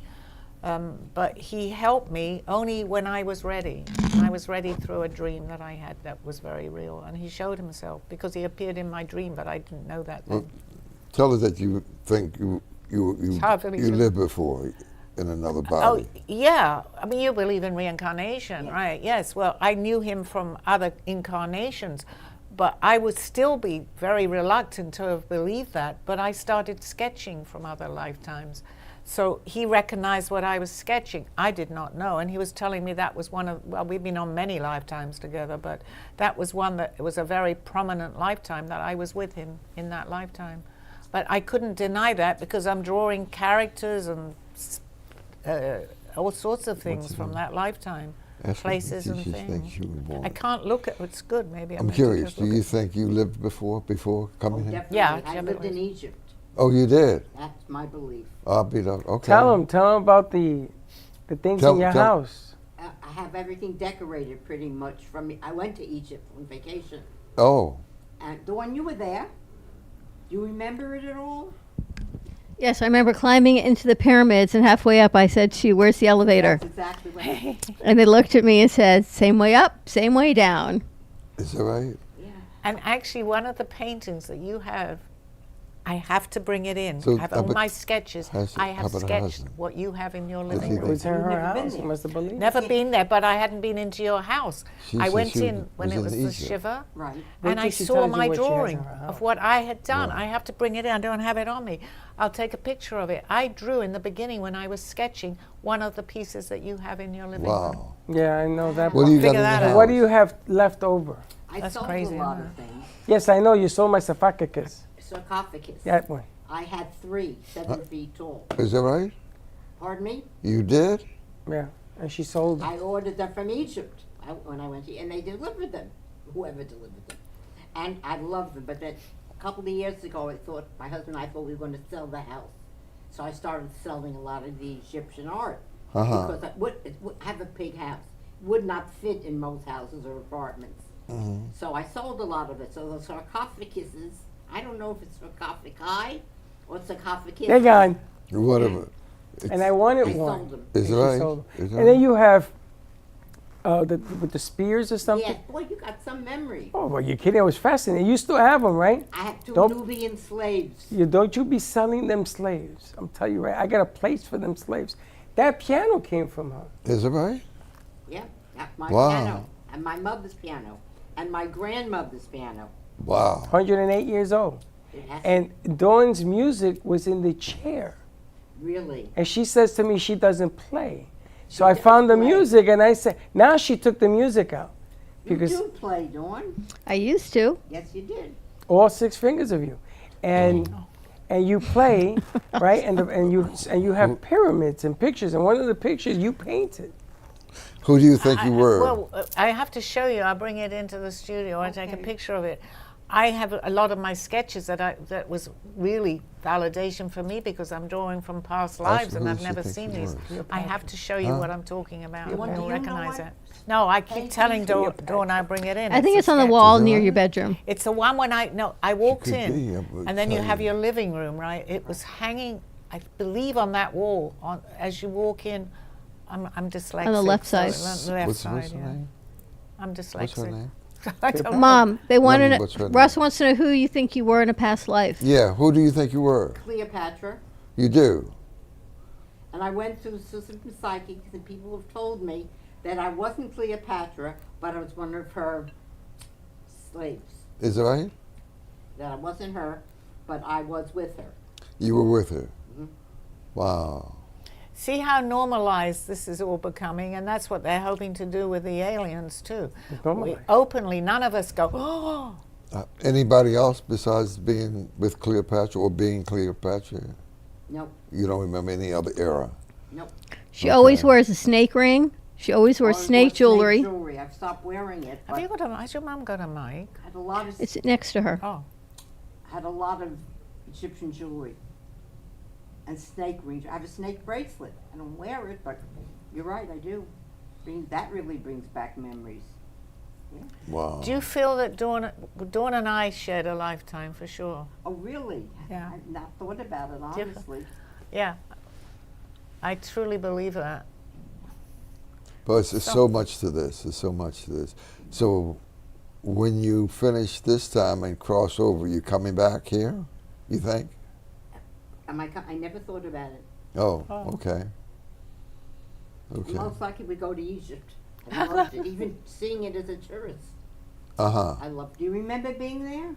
But he helped me only when I was ready. I was ready through a dream that I had that was very real. And he showed himself because he appeared in my dream, but I didn't know that then. Well, tell us that you think you hard for me to- lived before in another body. Oh, yeah. I mean, you believe in reincarnation, right? Yes. Well, I knew him from other incarnations, but I would still be very reluctant to have believed that. But I started sketching from other lifetimes. So he recognized what I was sketching. I did not know. And he was telling me that was one of, well, we've been on many lifetimes together, but that was one that it was a very prominent lifetime that I was with him in that lifetime. But I couldn't deny that because I'm drawing characters and all sorts of things from that lifetime, Ask her places if and she thinks things. you were born. I can't look at it's good. Maybe I'm meant to curious. just Do look you at- think you lived before coming here? Definitely. Yeah, I lived in definitely. Egypt. Oh, you did. That's my belief. I'll be there. Okay. Tell him about the things in your house. I have everything decorated pretty much from me. I went to Egypt on vacation. Oh, And the one you were there, do you remember it at all? Yes, I remember climbing into the pyramids, and halfway up I said to you, "Where's the elevator?" That's exactly what happened. And they looked at me and said, "Same way up, same way down." is that right? Yeah. And actually, one of the paintings that you have, I have to bring it in. So I have how all about- my sketches. how's- I how have about her sketched husband? what you have in your he living It there? room. was in her Never been house. there. You must have believed. Never been there, but I hadn't been into your house. She I said went she in when was it in was the Egypt. Shiva, Right. Wait and till I she saw tells you my what she has in drawing her house. of what I had done. I have to bring it in. I don't have it on me. I'll take a picture of it. I drew in the beginning when I was sketching one of the pieces that you have in your living room. Wow. Yeah, I know that. What do you got in Figure your that house? out. What do you have left over? I That's sold crazy, a lot isn't of things. Yes, I know you sold my sarcophagus. Sarcophagus. That one. I had 3, 7 feet tall. Is that right? Pardon me? You did? Yeah, and she sold them. I ordered them from Egypt when I went to, and they delivered them, whoever delivered them. And I love them, but then a couple of years ago, my husband and I thought we were going to sell the house. So I started selling a lot of the Egyptian art. Uh-huh. Because I have a big house. Would not fit in most houses or apartments. So I sold a lot of it. So the sarcophaguses, I don't know if it's sarcophagi or sarcophagus. They're gone. Whatever. And I wanted I one. sold them. Is And it she right? sold 'em. Is that And then right? you have with the spears or something. Yeah, boy, you got some memory. Oh, well, you're kidding. I was fascinated. You still have them, right? I have 2 Don't- Nubian slaves. Don't you be selling them slaves. I'm telling you, right? I got a place for them slaves. That piano came from her. Is it right? Yeah, that's my Wow. piano. And my mother's piano. And my grandmother's piano. Wow. 108 years old. It has And Dawn's music was in the chair. really. And she says to me she doesn't play. So She I found the does play. music and I said, now she took the music out. You Because do play, Dawn. I used to. Yes, you did. all 6 fingers of you. And you play, right? And you have pyramids and pictures. And one of the pictures you painted. Who do you think you were? Well, I have to show you. I'll bring it into the studio. I take a Okay. picture of it. I have a lot of my sketches that was really validation for me because I'm drawing from past lives and who I've does she never think seen you these. were? I have to show you what I'm talking about. You want- You'll do you know recognize what it. No, I keep painting telling for Dawn I bring it in. I think it's a on the sketch. wall Is it near right? your bedroom. It's the one when I walked could in, be, I would and then you tell have you. your living room, right? It was hanging, I believe, on that wall. As you walk in, I'm dyslexic. On the left so side. the left What's side, her yeah. name? I'm dyslexic. What's her name? I don't know. Mom, they want to what's her know. name? Russ wants to know who you think you were in a past life. Yeah, who do you think you were? Cleopatra. You do. And I went through some psychics and people have told me that I wasn't Cleopatra, but I was one of her slaves. Is it right? That I wasn't her, but I was with her. You were with her. Mhm. Wow. See how normalized this is all becoming, and that's what they're hoping to do with the aliens too. We openly, none of us go, oh. Anybody else besides being with Cleopatra or being Cleopatra? Nope. You don't remember any other era? Nope. She always wears a snake ring. She always wears Always snake wore jewelry. Snake jewelry. I've stopped wearing it. Have you got a, has your mum got a mic? Had a lot of It's next to her. Oh. had a lot of Egyptian jewelry and snake rings. I have a snake bracelet. I don't wear it, but you're right, I do. That really brings back memories. Yeah. Wow. Do you feel that Dawn and I shared a lifetime for sure? Oh, really? Yeah. I've not thought about it, honestly. Yeah. I truly believe that. But there's so much to this. There's so much to this. So when you finish this time and cross over, you coming back here, you think? I never thought about it. Oh, okay. Okay. Most likely we go to Egypt. I loved it, even seeing it as a tourist. Uh-huh. I loved. Do you remember being there?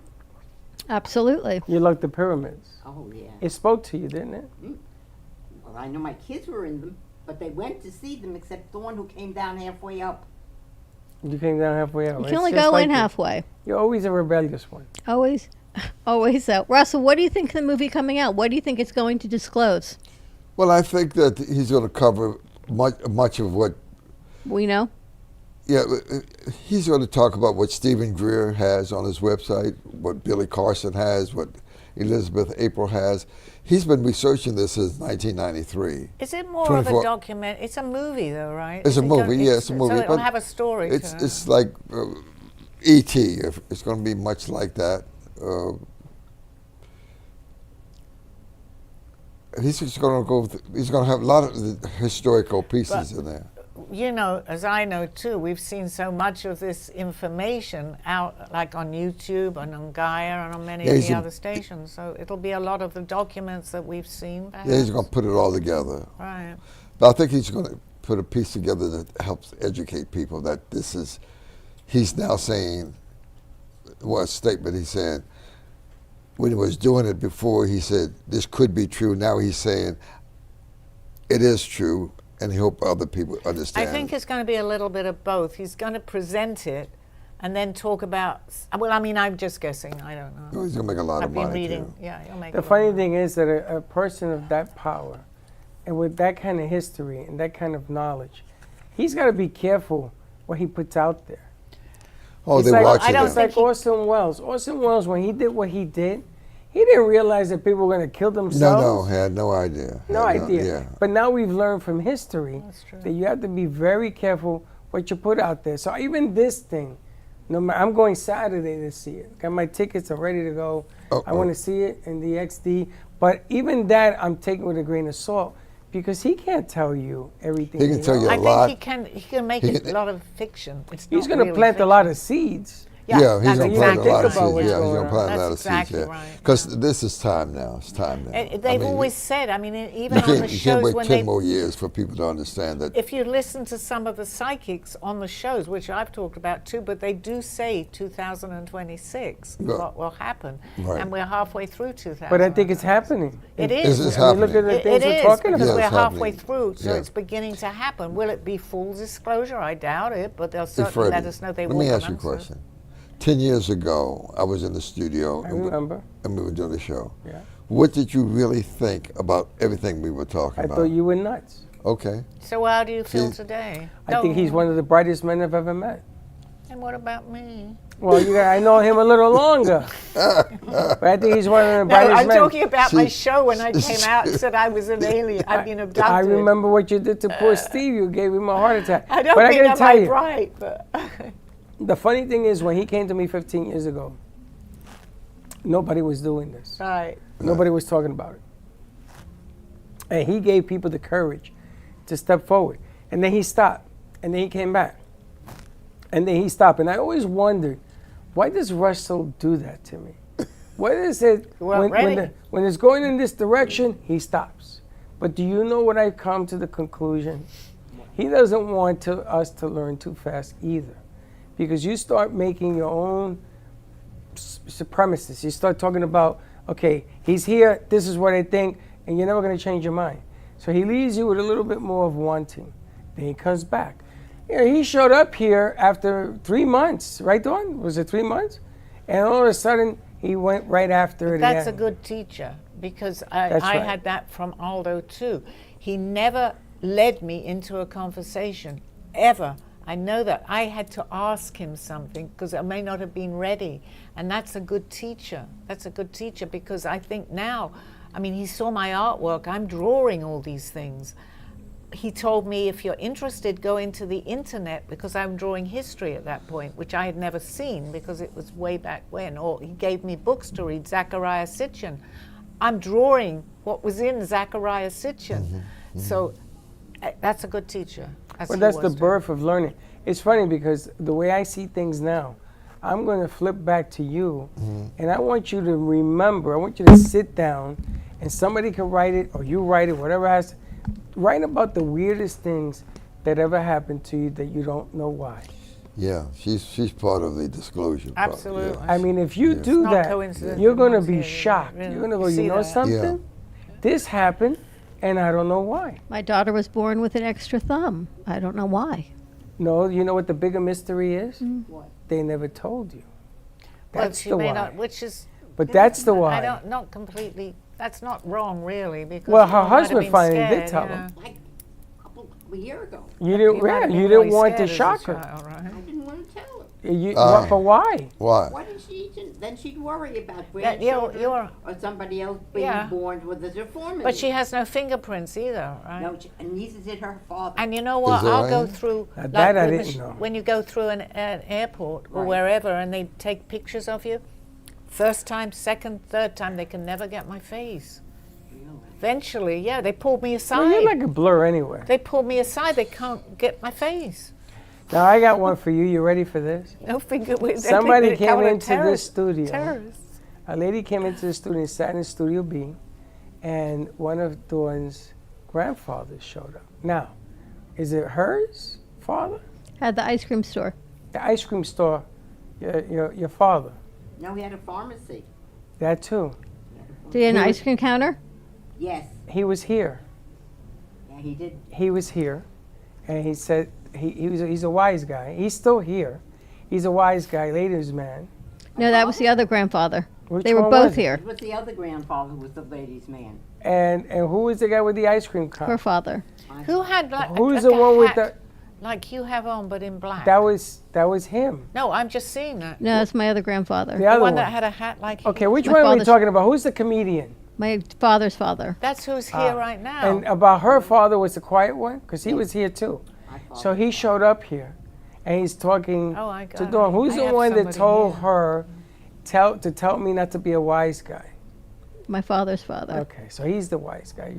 Absolutely. You like the pyramids. Oh yeah. It spoke to you, didn't it? Well, I know my kids were in them, but they went to see them, except the one who came down halfway up. You came down halfway out. You It's can only just go like in it. halfway. You're always a rebellious one. Always. Always so. Russell, what do you think of the movie coming out? What do you think it's going to disclose? Well, I think that he's going to cover much of what. We know. Yeah, he's going to talk about what Stephen Greer has on his website, what Billy Carson has, what Elizabeth April has. He's been researching this since 1993. Is it more of a document? It's a movie, though, right? It's a movie, yeah, it's a movie. So it'll but have a story. It's like E.T. It's going to be much like that. He's just going to go. He's going to have a lot of the historical pieces in there. You know, as I know too, we've seen so much of this information out, like on YouTube and on Gaia and on many of the other stations. So it'll be a lot of the documents that we've seen. Perhaps. Yeah, he's going to put it all together. Right. But I think he's going to put a piece together that helps educate people that this is. He's now saying, well, a statement he's saying. When he was doing it before, he said this could be true. Now he's saying it is true. And he hope other people understand. I think it's going to be a little bit of both. He's going to present it and then talk about, well, I mean, I'm just guessing. I don't know. Well, he's going to make a lot of money. I've been reading. Too. Yeah, he'll make The funny thing is that a person of that power and with that kind of history and that kind of knowledge, he's got to be careful what he puts out there. Oh, It's they're like, watching It's like Orson Welles. Orson Welles, when he did what he did, he didn't realize that people were going to kill themselves. No, he had no idea. No idea. Yeah. But now we've learned from history that you have to be very careful what you put out there. So even this thing, no matter, I'm going Saturday to see it. Got my tickets, I'm ready to go. I want to see it in the XD. But even that, I'm taking with a grain of salt because he can't tell you everything. He can tell you a I lot. think he can make it a lot of fiction. He's going to plant a lot of seeds. Yeah, he's going to plant a lot of exactly seeds. Yeah, right. he's going to plant a That's lot of exactly seeds. right. Because this is time now. It's time now. They've always said, I mean, even on the you can't shows wait when 10 more years for people to understand that. If you listen to some of the psychics on the shows, which I've talked about too, but they do say 2026 what will happen. Right. And we're halfway through 2000. But I think it's happening. It is. It's I mean, happening. look at the things It we're is, talking because about. we're it's halfway happening. through, so Yeah. it's beginning to happen. Will it be full disclosure? I doubt it, but they'll Hey, certainly let Freddie, us know they let will. me ask you a question. 10 years ago, I was in the studio I remember. and we were doing the show. Yeah. What did you really think about everything we were talking I about? thought you were nuts. Okay. So how do you feel See, today? I think he's one of the brightest men I've ever met. And what about me? Well, I know him a little longer. But I think he's one of the No, brightest I'm men. talking about my show when I came out and said I was an alien. I've been abducted. I remember what you did to poor Steve. You gave him a heart attack. I don't but mean I gotta am tell I you, bright, but the funny thing is when he came to me 15 years ago, nobody was doing this. right. Nobody was talking about it. And he gave people the courage to step forward. And then he stopped. And then he came back. And then he stopped. And I always wondered, why does Russell do that to me? What is it when it's going in this direction, he stops. But do you know what I've come to the conclusion? He doesn't want us to learn too fast either. Because you start making your own supremacists. You start talking about, okay, he's here, this is what I think, and you're never going to change your mind. So he leaves you with a little bit more of wanting. Then he comes back. He showed up here after 3 months, right, Dawn? Was it 3 months? And all of a sudden, he went right after it again. That's a good teacher, because I right. had that from Aldo too. He never led me into a conversation, ever. I know that. I had to ask him something because I may not have been ready. And that's a good teacher. That's a good teacher, because I think now, I mean, he saw my artwork. I'm drawing all these things. He told me, if you're interested, go into the internet, because I'm drawing history at that point, which I had never seen because it was way back when. Or he gave me books to read, Zachariah Sitchin. I'm drawing what was in Zachariah Sitchin. So that's a good teacher. Well, that's the birth of learning. It's funny because the way I see things now, I'm going to flip back to you, and I want you to remember, I want you to sit down, and somebody can write it, or you write it, whatever has, write about the weirdest things that ever happened to you that you don't know why. Yeah, she's part of the disclosure. Absolutely. Part, yeah. I mean, if you do not that, coincidence you're going to amongst be you, shocked. really. You're going to go, You you see know that? something? This happened, and I don't know why. My daughter was born with an extra thumb. I don't know why. No, you know what the bigger mystery is? What? They never told you. Well, That's she the may why. not, which is, But that's the why. I don't, not completely, that's not wrong really, because Well, you her might have husband been finally did scared, tell yeah. him. Like a year ago. You didn't, might have been you really didn't want to scared as a shock her. child, right? I didn't want to tell her. But why? Why? Why did she? Then she'd worry about That grandchildren you're- or somebody else being Yeah. born with a deformity. But she has no fingerprints either, right? No, and neither did her father. And you know what? that I'll go right? through Now that I the didn't know. when you go through an airport or Right. wherever, and they take pictures of you. First time, second, third time, they can never get my face. Really? Eventually, yeah, they pulled me aside. Well, you're like a blur anyway. They pulled me aside. They can't get my face. Now I got one for you. You ready for this? No finger with Somebody came into this studio. Terrorists. A lady came into the studio and sat in Studio B, and one of Dawn's grandfathers showed up. Now, is it hers father? Had the ice cream store. The ice cream store, your father. No, he had a pharmacy. That too. Did he have an He ice cream counter? Yes. He was here. Yeah, he did. He was here, and he said he's a wise guy. He's still here. He's a wise guy, ladies' man. No, that was the other grandfather. Which They were one both was it? here. It was the other grandfather who was the ladies' man. And who was the guy with the ice cream Her cone? father. Who had like Who's like the a one with hat the? like you have on, but in black? That was him. No, I'm just seeing that. No, that's my other grandfather. The The other one one. that had a hat like Okay, his. which My one are we father's- talking about? Who's the comedian? My father's father. That's who's here right now. And about her father was the quiet one, because he was here too. My father. So he showed up here, and he's talking Oh, I to got Dawn. it. Who's I the have one that somebody told here. her to tell me not to be a wise guy? My father's father. Okay, so he's the wise guy.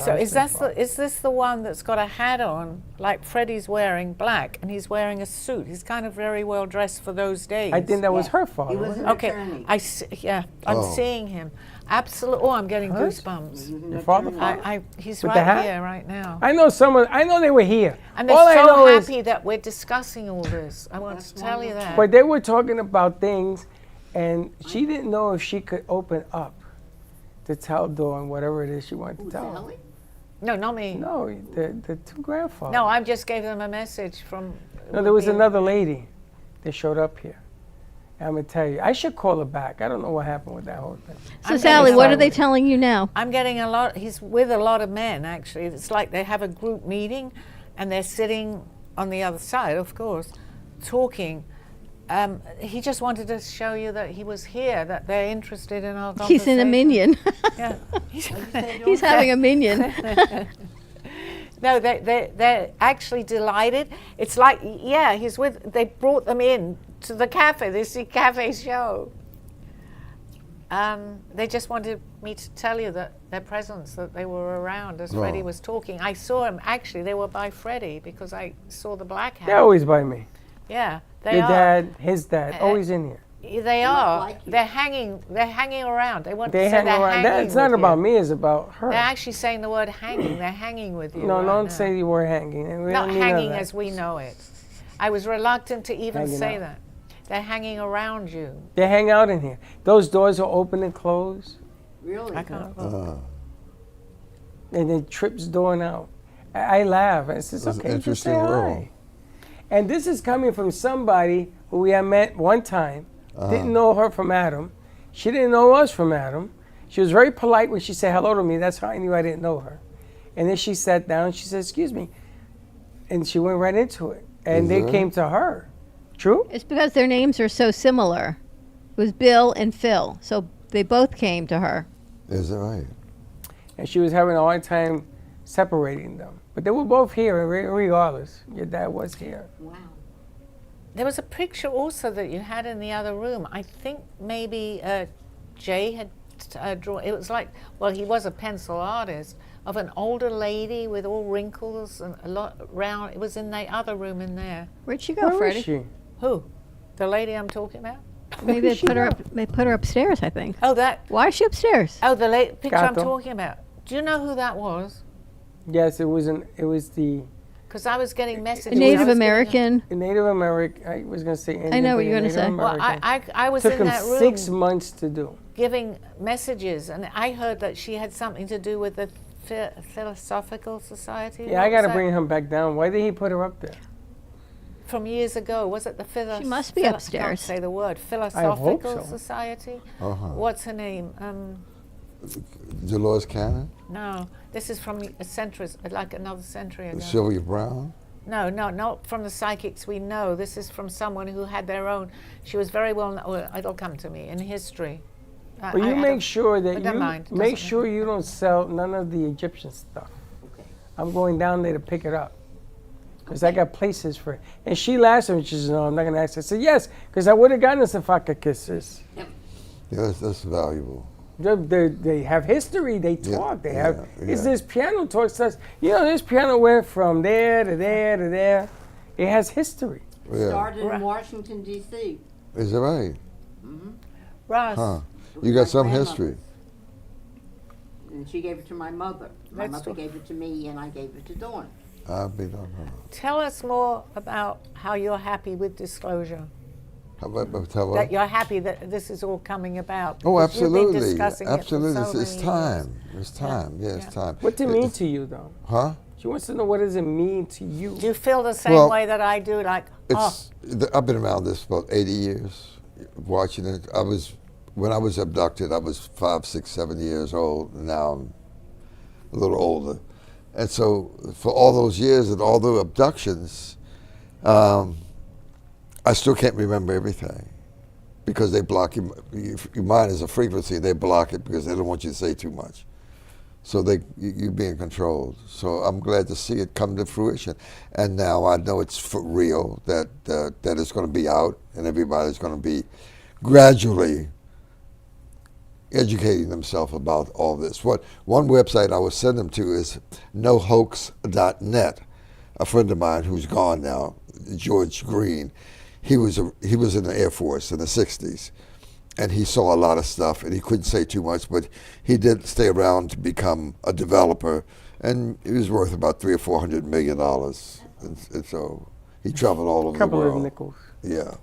So is this the one that's got a hat on, like Freddie's wearing, black, and he's wearing a suit? He's kind of very well dressed for those days. I think that was Yeah. her He father. was wasn't an Okay, attorney. I'm Oh. seeing him. Absolutely. Oh, I'm getting Hers? He goosebumps. was an Your father? attorney. He's With the right hat? here right now. I know someone. I know they were here. And they're All I know so is, happy that we're discussing all this. I want to tell you that. but they were talking about things, and she didn't know if she could open up to tell Dawn whatever it is she wanted to Who's tell her. Sally? No, not me. No, the two grandfathers. No, I just gave them a message from. No, there was being- another lady that showed up here. I'm gonna tell you, I should call her back. I don't know what happened with that whole thing. So I'm Sally, getting what are excited. they telling you now? I'm getting a lot. He's with a lot of men, actually. It's like they have a group meeting, and they're sitting on the other side, of course, talking. He just wanted to show you that he was here, that they're interested in our conversation. He's in a minion. Yeah. He's having a minion. No, they're actually delighted. It's like, yeah, they brought them in to the cafe, this cafe show. They just wanted me to tell you that their presence, that they were around as Freddie Oh. was talking. I saw him, actually, they were by Freddie because I saw the black hat. They're always by me. Yeah, they Your are. dad, his dad, always in here. They must are. like you. They're hanging around. They want They to say hang they're around. hanging It's not with about you. me. It's about her. They're actually saying the word hanging. They're hanging with you. No, right don't now. say the word hanging. We Not don't need none of hanging that. as we know it. I was reluctant to even Hanging say out. that. They're hanging around you. They hang out in here. Those doors are open and closed. Really? I can't look. and then trips Dawn out. I laugh. I says, That's an okay, just say interesting role. hi. And this is coming from somebody who we had met one time, didn't know her from Adam. She didn't know us from Adam. She was very polite when she said hello to me. That's how I knew I didn't know her. And then she sat down. She said, excuse me. And she went right into it. And they came to her. True? It's because their names are so similar. It was Bill and Phil. So they both came to her. Is that right? And she was having a hard time separating them. But they were both here, regardless. Your dad was here. Wow. There was a picture also that you had in the other room. I think maybe Jay had drawn. It was like, well, he was a pencil artist, of an older lady with all wrinkles and a lot round. It was in the other room in there. Where'd she go, Where Freddie? is she? Who? The lady I'm talking about? Maybe they put her up. They put her upstairs, I think. Oh, that. Why is she upstairs? Oh, the picture I'm Gato. talking about. Do you know who that was? Yes, it was the Because I was getting messages. A Native I was getting American. Native American. I was going to say Indian. I know what but you're gonna Native say. Well, American. I was Took in him that room 6 months to do. giving messages, and I heard that she had something to do with the Philosophical Society. Yeah, I got to bring him back down. Why did he put her up there? From years ago. Was it the She must be I can't upstairs. say the word. Philosophical so. Society? Uh-huh. What's her name? Dolores Cannon? No, this is from a century, like another century ago. Sylvia Brown? No, not from the psychics we know. This is from someone who had their own. She was very well known. Well, it'll come to me in history. But you make sure that but never mind, you make doesn't sure you don't sell none of the Egyptian stuff. Okay. I'm going down there to pick it up. Because I got places for it. And she laughed at me. She said, no, I'm not going to ask. I said, yes, because I would have gotten us if I could kiss this. Yes, that's valuable. They have history. They talk. They have. yeah. It's this piano talks us. You know, this piano went from there to there to there. It has history. Yeah. Started in Washington, D.C. Is that right? Russ. Huh. It You was got my some grandmother's. history. And she gave it to my mother. My Let's mother talk- gave it to me, and I gave it to Dawn. I'll be done. Tell us more about how you're happy with disclosure. How about tell That her? you're happy that this is all coming about. Oh, because you've been absolutely. discussing it for Absolutely. so It's many time. years. It's time. Yeah, it's time. What does it mean to you, though? Huh? She wants to know what does it mean to you. Do you feel the same Well, way that I do? Like, oh, I've been around this for about 80 years, watching it. When I was abducted, I was 5, 6, 7 years old. And now I'm a little older. And so for all those years and all the abductions, I still can't remember everything because they block your mind is a frequency. They block it because they don't want you to say too much. So you're being controlled. So I'm glad to see it come to fruition. And now I know it's for real, that it's going to be out and everybody's going to be gradually educating themselves about all this. One website I would send them to is nohoax.net. A friend of mine who's gone now, George Green, he was in the Air Force in the 60s, and he saw a lot of stuff, and he couldn't say too much, but he did stay around to become a developer, and he was worth about $300 or $400 million, and so he traveled all over the Couple world. of nickels. Yeah.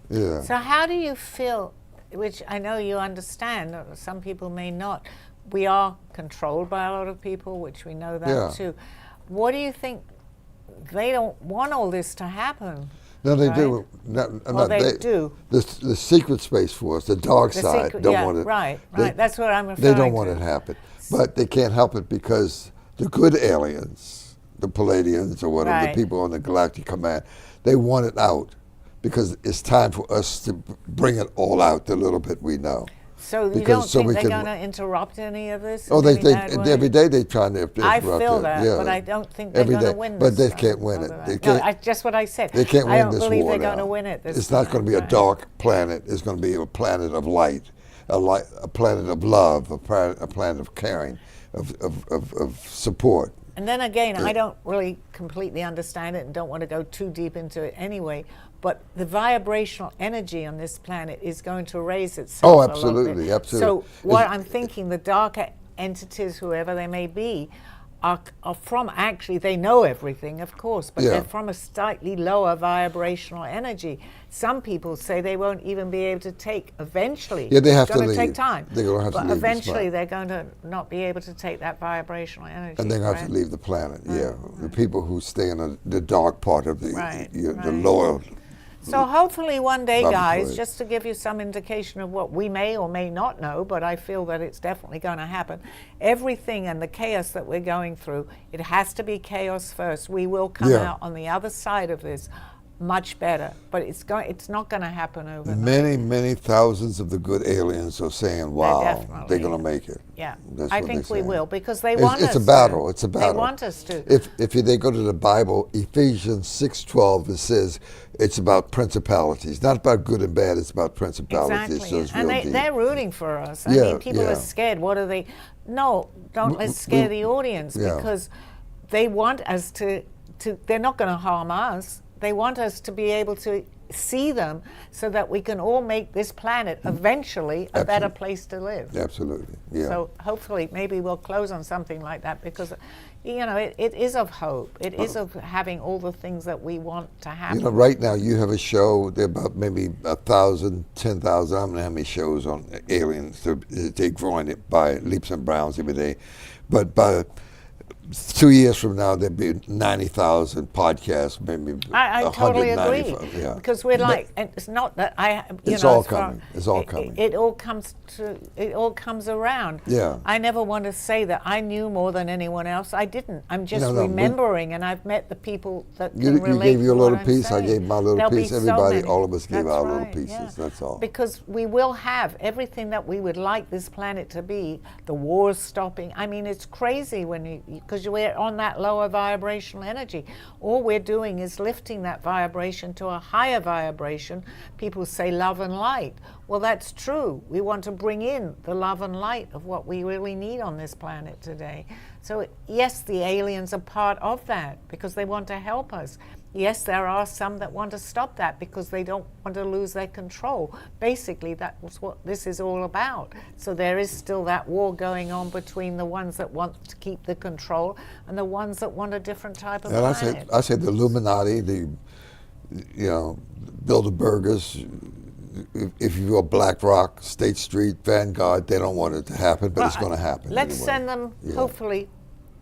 Yeah. so how do you feel, which I know you understand, some people may not, we are controlled by a lot of people, which we know that Yeah. too. What do you think? They don't want all this to happen. No, they right? do. They do. The secret space force, the dark The side, secret- don't yeah, want it. right. they- That's what I'm referring They don't to. want it to happen. But they can't help it because the good aliens, the Palladians or whatever, Right. the people on the Galactic Command, they want it out because it's time for us to bring it all out, the little bit we know. So you Because- don't so think we they're can- going to interrupt any of this? Oh, in any bad way? every day they're trying to I interrupt feel it. that, Yeah. but I don't think they're Every going to day. win But this. they time, can't win it. other They than- can't- No, just what I said. They can't I win don't this believe war they're going now. to win it this It's not time, going to be a right. dark planet. It's going to be a planet of light, a planet of love, a planet of caring, of support. And then again, I don't really completely understand it and don't want to go too deep into it anyway, but the vibrational energy on this planet is going to raise itself. Oh, a lot absolutely, bit. absolutely. So what It's- I'm thinking, the darker entities, whoever they may be, are from, actually, they know everything, of course, but Yeah. they're from a slightly lower vibrational energy. Some people say they won't even be able to take eventually. Yeah, they have it's to going to take leave. time. They're gonna have to but leave this eventually planet. they're going to not be able to take that vibrational energy. And they're going to have to leave the planet, yeah. The people who stay in the dark part of the, Right, the right. lower. So hopefully one day, guys, Laboratory. just to give you some indication of what we may or may not know, but I feel that it's definitely going to happen, everything and the chaos that we're going through, it has to be chaos first. We will come Yeah. out on the other side of this much better, but it's not going to happen overnight. Many, many thousands of the good aliens are saying, wow, definitely- they're going to make it. Yeah, That's I what think they're we saying. will, because they It's- want us it's a battle. to. It's a battle. They want us to. If they go to the Bible, Ephesians 6:12, it says it's about principalities, not about good and bad. It's about principalities. Exactly, So it's and real deep. they're rooting for us. I Yeah, mean, people yeah. are scared. What are they? No, don't let's scare the audience, yeah. because they want us to. They're not going to harm us. They want us to be able to see them, so that we can all make this planet eventually a better place to live. Absolutely, yeah. So hopefully, maybe we'll close on something like that, because, it is of hope. It is of having all the things that we want to happen. Right now you have a show. There are about maybe 1,000, 10,000. I don't know how many shows on aliens. They're growing it by leaps and bounds every day, but by 2 years from now, there'll be 90,000 podcasts, maybe I totally agree, 195, yeah. because we're like, and it's not that It's know, all as far- coming. It's all coming. It all comes around. Yeah. I never want to say that I knew more than anyone else. I didn't. I'm just No, remembering, and I've met the people that can You relate. gave your to what little I'm piece, I saying. gave my little There'll be piece. so Everybody, many. all of us gave That's our little right, pieces. yeah. That's all. Because we will have everything that we would like this planet to be. The wars stopping. I mean, it's crazy because we're on that lower vibrational energy. All we're doing is lifting that vibration to a higher vibration. People say love and light. Well, that's true. We want to bring in the love and light of what we really need on this planet today. So yes, the aliens are part of that because they want to help us. Yes, there are some that want to stop that because they don't want to lose their control. Basically, that's what this is all about. So there is still that war going on between the ones that want to keep the control and the ones that want a different type of And planet. I said the Illuminati, the Bilderbergers, if you go BlackRock, State Street, Vanguard, they don't want it to happen, but it's going to happen. Let's anyway. send them, Yeah. hopefully,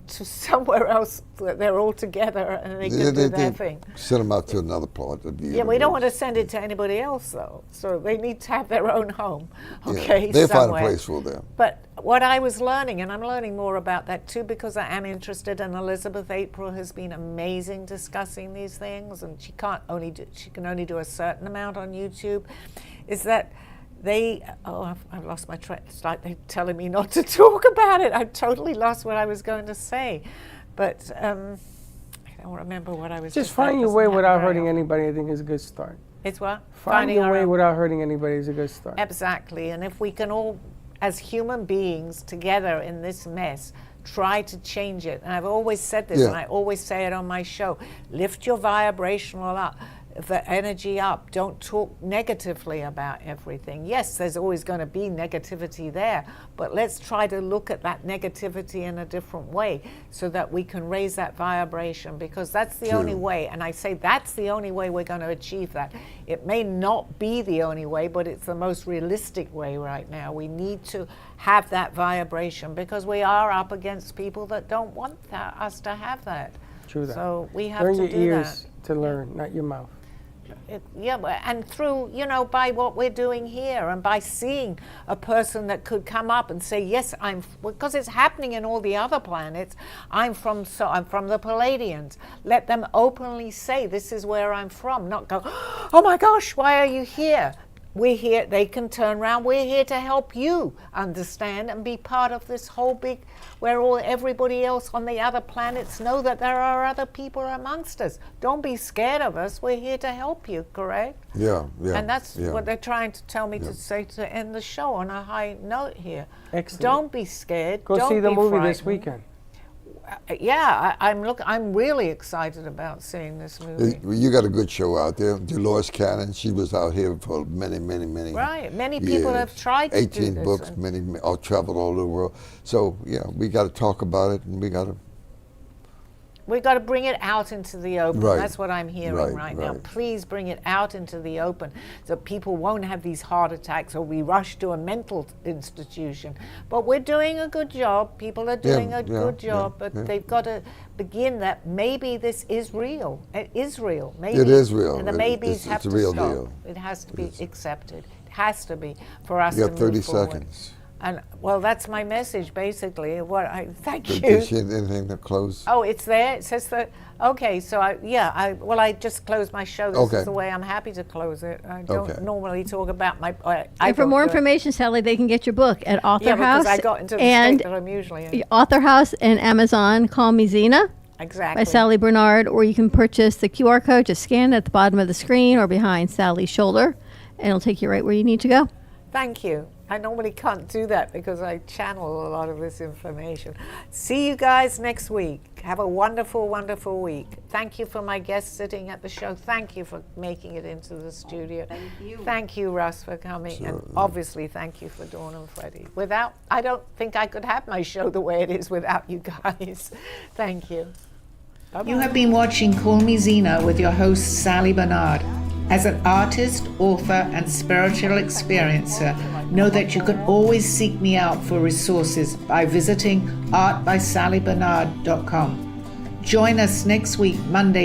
to somewhere else that they're all together and they can do their thing. Send them out to another part of the Yeah, we don't want universe. to send it to anybody else, though. So they need to have their own home, Yeah. okay, They'll find a somewhere. place for them. But what I was learning, and I'm learning more about that too because I am interested, and Elizabeth April has been amazing discussing these things, and she can only do a certain amount on YouTube, is that I've lost my track. It's like they're telling me not to talk about it. I totally lost what I was going to say. But I don't remember what I was Just that find your doesn't way happen without very hurting often. anybody, I think, is a good start. It's what? Find your our way own- without hurting anybody is a good start. Exactly. And if we can all, as human beings together in this mess, try to change it. And I've always said this, Yeah. and I always say it on my show, lift your vibrational up, the energy up. Don't talk negatively about everything. Yes, there's always going to be negativity there, but let's try to look at that negativity in a different way so that we can raise that vibration, because that's the only way. And I say that's the only way we're going to achieve that. It may not be the only way, but it's the most realistic way right now. We need to have that vibration because we are up against people that don't want us to have that. True that. So we have Learn to your do ears that. to learn, not your mouth. And through, by what we're doing here and by seeing a person that could come up and say, yes, because it's happening in all the other planets, I'm from the Palladians. Let them openly say, this is where I'm from, not go, oh my gosh, why are you here? We're here, they can turn around, we're here to help you understand and be part of this whole big, where everybody else on the other planets know that there are other people amongst us. Don't be scared of us, we're here to help you, correct? Yeah. And that's yeah. what they're trying to tell me to say to end the show on a high note here. Excellent. Don't be scared, Go don't see the be movie this frightened. weekend. I'm really excited about seeing this movie. You got a good show out there. Dolores Cannon, she was out here for many Right, many people years. have tried to do 18 this. books, many all traveled all over the world. So, yeah, we got to talk about it, and we got to we got to bring it out into the open. Right. That's what I'm hearing right now. Right. Please bring it out into the open so people won't have these heart attacks or we rush to a mental institution. But we're doing a good job. People are doing a good job, but they've got to begin that maybe this is real. It is real. Maybe, it is real. And the maybes have it's a to real stop. deal. It has to be accepted. It has to be for us You to have 30 move forward. seconds. And well, that's my message basically. Thank you. Did you have anything to close? Oh, it's there. It says that. Okay, so I just closed my show. This is the way I'm happy to close it. I don't normally talk about my. And for more information, Sally, they can get your book at Author yeah, House. because I got into the and state that I'm usually in. Author House and Amazon. Call Me Zena. Exactly. By Sally Barnard, or you can purchase the QR code. Just scan it at the bottom of the screen or behind Sally's shoulder, and it'll take you right where you need to go. Thank you. I normally can't do that because I channel a lot of this information. See you guys next week. Have a wonderful, wonderful week. Thank you for my guests sitting at the show. Thank you for making it into the studio. Thank you. Thank you, Russ, for coming. Sure. And obviously, thank you for Dawn and Freddie. I don't think I could have my show the way it is without you guys. Thank you. Bye-bye. You have been watching Call Me Zena with your host, Sally Barnard. As an artist, author, and spiritual experiencer, know that you can always seek me out for resources by visiting artbysallybarnard.com. Join us next week, Monday.